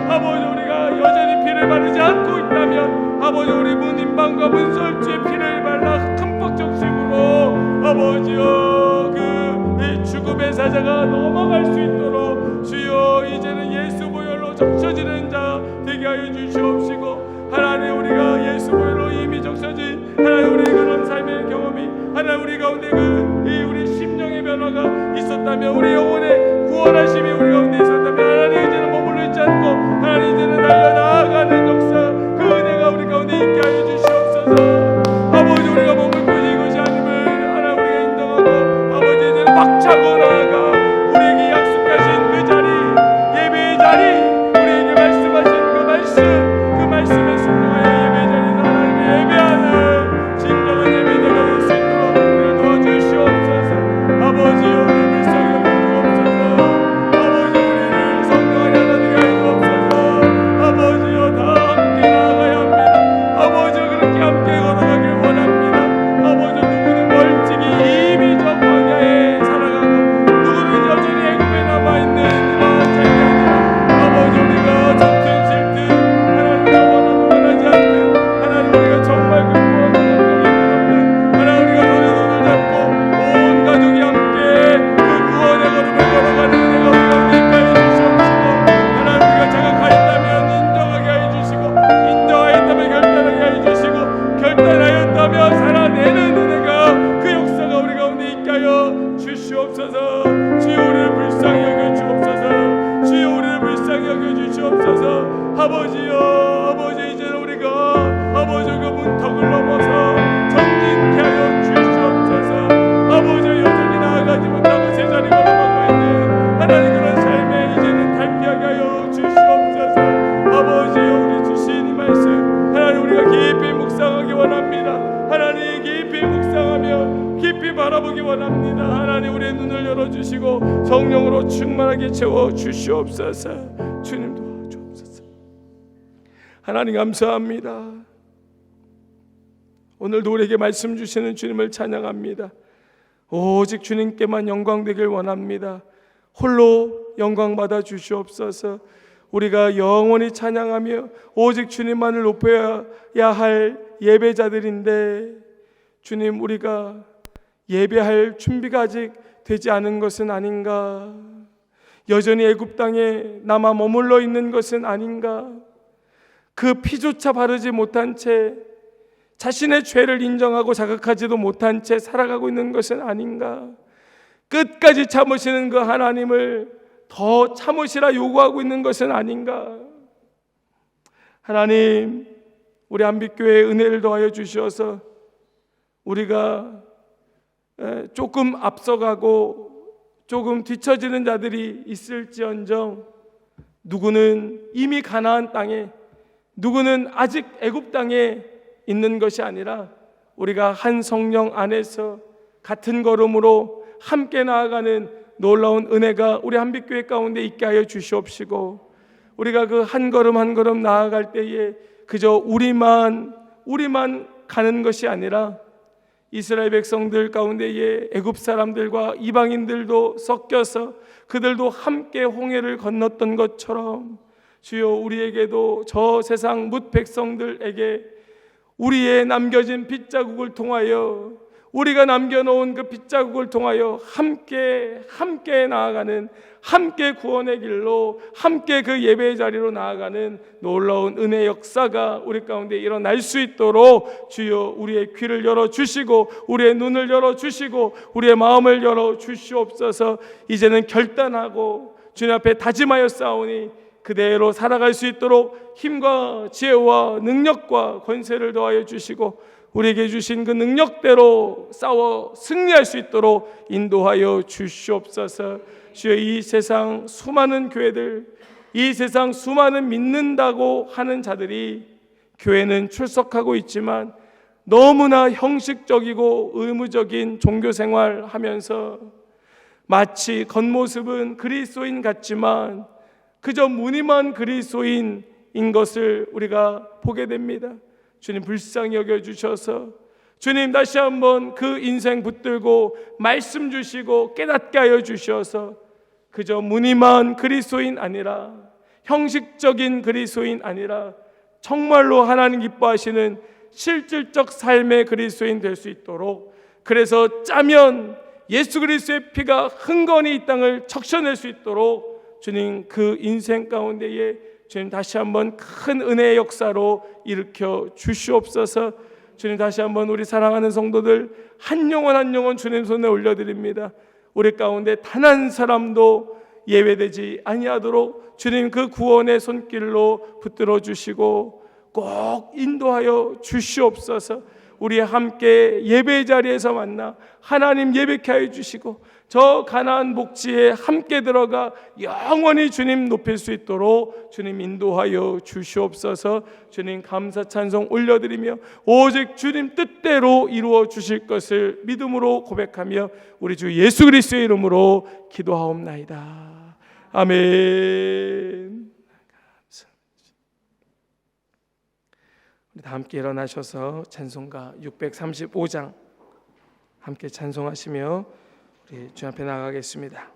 아버지 우리가 여전히 피를 바르지 않고 있다면 아버지 우리 문인방과 문설주의 피를 발라 흠뻑 적심으로 아버지여 그 죽음의 사자가 넘어갈 수 있도록 주여 이제는 예수 보혈로 적셔지는 자 되게 하여 주시옵시고 하나님 우리가 예수 보혈로 이미 적셔진 하나님 우리의 그런 삶의 경험이 하나님 우리 가운데 우리 심령의 변화가 있었다면 우리 영혼의 구원하심이 우리 가운데 있었다면 하나님 이제는 머물러 있지 않고 하나님 이제는 달려나가는 역사 그 은혜가 우리 가운데 있게 하여 주시옵소서. 아버지 우리가 머물 곳이 이것이 아님을 하나님 우리가 인정하고 아버지 이제는 박차고 나아가 우리에게 약속하신 그 자리 예배의 자리 우리에게 말씀하신 그 말씀에 순종하여 예배의 자리에서 하나님을 예배하는 진정한 예배자가 될 수 있도록 우리를 도와주시옵소서. 아버지여 우리 불쌍히 여겨주옵소서. 아버지 우리를 성령하게 하나 되게 하옵소서. 아버지여 다 함께 나아가야 합니다. 아버지여 그렇게 함께 걸어가길 원합니다. 아버지 누구는 멀찍이 이미 저 광야에 살아가고 누구는 여전히 애굽에 남아있는 그런 자녀들 아버지 우리가 젖든 싫든 하나님 영원하고 원하지 않는 하나님 우리가 정말 그 구원을 얻는 하나님 우리가 너의 손을 잡고 온 가족이 함께 그 구원의 걸음을 걸어가는 은혜가 우리 가운데 있게 하여 주시옵시고 하나님 우리가 자각하였다면 인정하게 하여 주시고 인정하였다면 결단하게 하여 주시고 결단하였다면 살아내는 은혜가 그 역사가 우리 가운데 있게 하여 주시옵소서. 주여 우리를 불쌍히 여겨 주옵소서. 주여 우리를 불쌍히 여겨 주시옵소서. 아버지 이제는 우리가 아버지 그 문턱을 넘어서 전진케 하여 주시옵소서. 아버지 여전히 나아가지 못하고 제자리 걸어가고 있는 하나님 그런 삶에 이제는 탈피하게 하여 주시옵소서. 아버지여 우리 주신 이 말씀 하나님 우리가 깊이 묵상하기 원합니다. 하나님 깊이 묵상하며 깊이 바라보기 원합니다. 하나님 우리의 눈을 열어주시고 성령으로 충만하게 채워 주시옵소서. 주님 하나님 감사합니다. 오늘도 우리에게 말씀 주시는 주님을 찬양합니다. 오직 주님께만 영광 되길 원합니다. 홀로 영광 받아 주시옵소서. 우리가 영원히 찬양하며 오직 주님만을 높여야 할 예배자들인데, 주님, 우리가 예배할 준비가 아직 되지 않은 것은 아닌가? 여전히 애굽 땅에 남아 머물러 있는 것은 아닌가? 그 피조차 바르지 못한 채, 자신의 죄를 인정하고 자각하지도 못한 채 살아가고 있는 것은 아닌가? 끝까지 참으시는 그 하나님을 더 참으시라 요구하고 있는 것은 아닌가? 하나님, 우리 한빛교회에 은혜를 더하여 주셔서 우리가 조금 앞서가고 조금 뒤처지는 자들이 있을지언정, 누구는 이미 가나안 땅에, 누구는 아직 애굽 땅에 있는 것이 아니라 우리가 한 성령 안에서 같은 걸음으로 함께 나아가는 놀라운 은혜가 우리 한빛교회 가운데 있게 하여 주시옵시고, 우리가 그 한 걸음 한 걸음 나아갈 때에 그저 우리만 가는 것이 아니라 이스라엘 백성들 가운데에 애굽 사람들과 이방인들도 섞여서 그들도 함께 홍해를 건넜던 것처럼, 주여, 우리에게도 저 세상 뭇 백성들에게 우리의 남겨진 빗자국을 통하여, 우리가 남겨놓은 그 빗자국을 통하여 함께 나아가는, 함께 구원의 길로, 함께 그 예배의 자리로 나아가는 놀라운 은혜 역사가 우리 가운데 일어날 수 있도록 주여, 우리의 귀를 열어주시고 우리의 눈을 열어주시고 우리의 마음을 열어주시옵소서. 이제는 결단하고 주님 앞에 다짐하여 싸우니 그대로 살아갈 수 있도록 힘과 지혜와 능력과 권세를 더하여 주시고, 우리에게 주신 그 능력대로 싸워 승리할 수 있도록 인도하여 주시옵소서. 주여, 이 세상 수많은 교회들, 이 세상 수많은 믿는다고 하는 자들이 교회는 출석하고 있지만 너무나 형식적이고 의무적인 종교생활 하면서 마치 겉모습은 그리스도인 같지만 그저 무늬만 그리스도인인 것을 우리가 보게 됩니다. 주님, 불쌍히 여겨주셔서 주님, 다시 한번 그 인생 붙들고 말씀 주시고 깨닫게 하여 주셔서 그저 무늬만 그리스도인 아니라, 형식적인 그리스도인 아니라 정말로 하나님 기뻐하시는 실질적 삶의 그리스도인 될 수 있도록, 그래서 짜면 예수 그리스도의 피가 흥건히 이 땅을 적셔낼 수 있도록 주님, 그 인생 가운데에 주님 다시 한번 큰 은혜의 역사로 일으켜 주시옵소서. 주님, 다시 한번 우리 사랑하는 성도들 한 영혼 한 영혼 주님 손에 올려드립니다. 우리 가운데 단 한 사람도 예외되지 아니하도록 주님 그 구원의 손길로 붙들어 주시고 꼭 인도하여 주시옵소서. 우리 함께 예배 자리에서 만나 하나님 예배케 하여 주시고 저 가나안 복지에 함께 들어가 영원히 주님 높일 수 있도록 주님 인도하여 주시옵소서. 주님 감사 찬송 올려드리며 오직 주님 뜻대로 이루어 주실 것을 믿음으로 고백하며 우리 주 예수 그리스도의 이름으로 기도하옵나이다. 아멘. 우리 다 함께 일어나셔서 찬송가 635장 함께 찬송하시며 우리 주 앞에 나가겠습니다.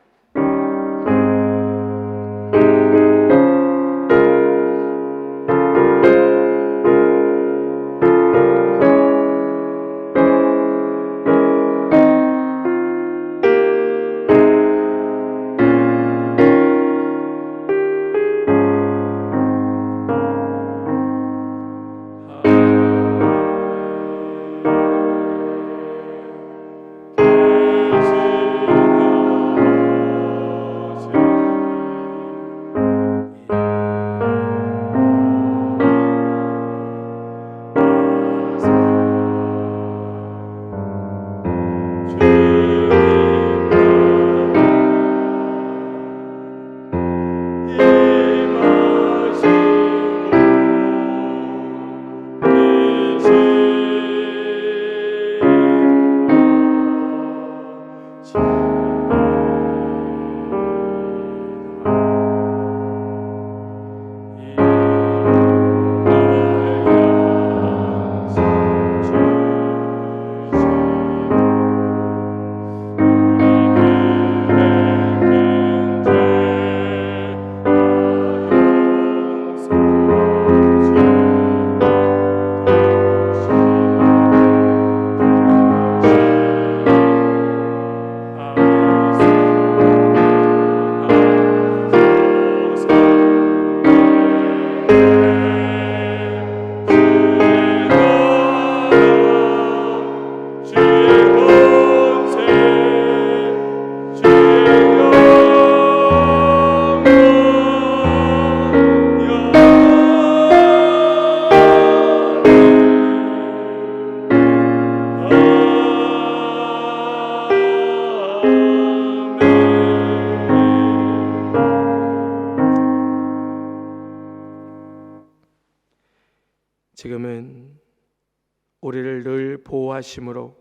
인도하심으로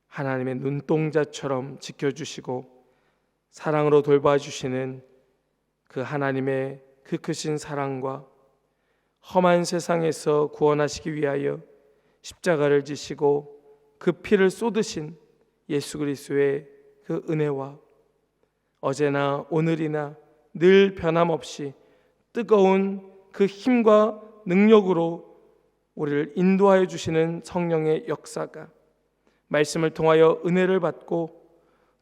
하나님의 눈동자처럼 지켜주시고 사랑으로 돌봐주시는 그 하나님의 그 크신 사랑과 험한 세상에서 구원하시기 위하여 십자가를 지시고 그 피를 쏟으신 예수 그리스도의 그 은혜와 어제나 오늘이나 늘 변함없이 뜨거운 그 힘과 능력으로 우리를 인도하여 주시는 성령의 역사가 말씀을 통하여 은혜를 받고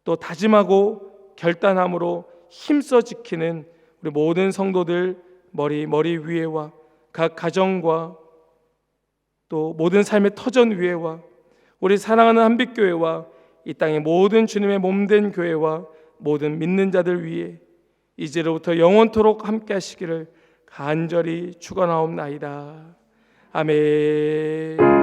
또 다짐하고 결단함으로 힘써 지키는 우리 모든 성도들 머리 위에와 각 가정과 또 모든 삶의 터전 위에와 우리 사랑하는 한빛교회와 이 땅의 모든 주님의 몸된 교회와 모든 믿는 자들 위에 이제로부터 영원토록 함께 하시기를 간절히 축원하옵나이다. 아멘.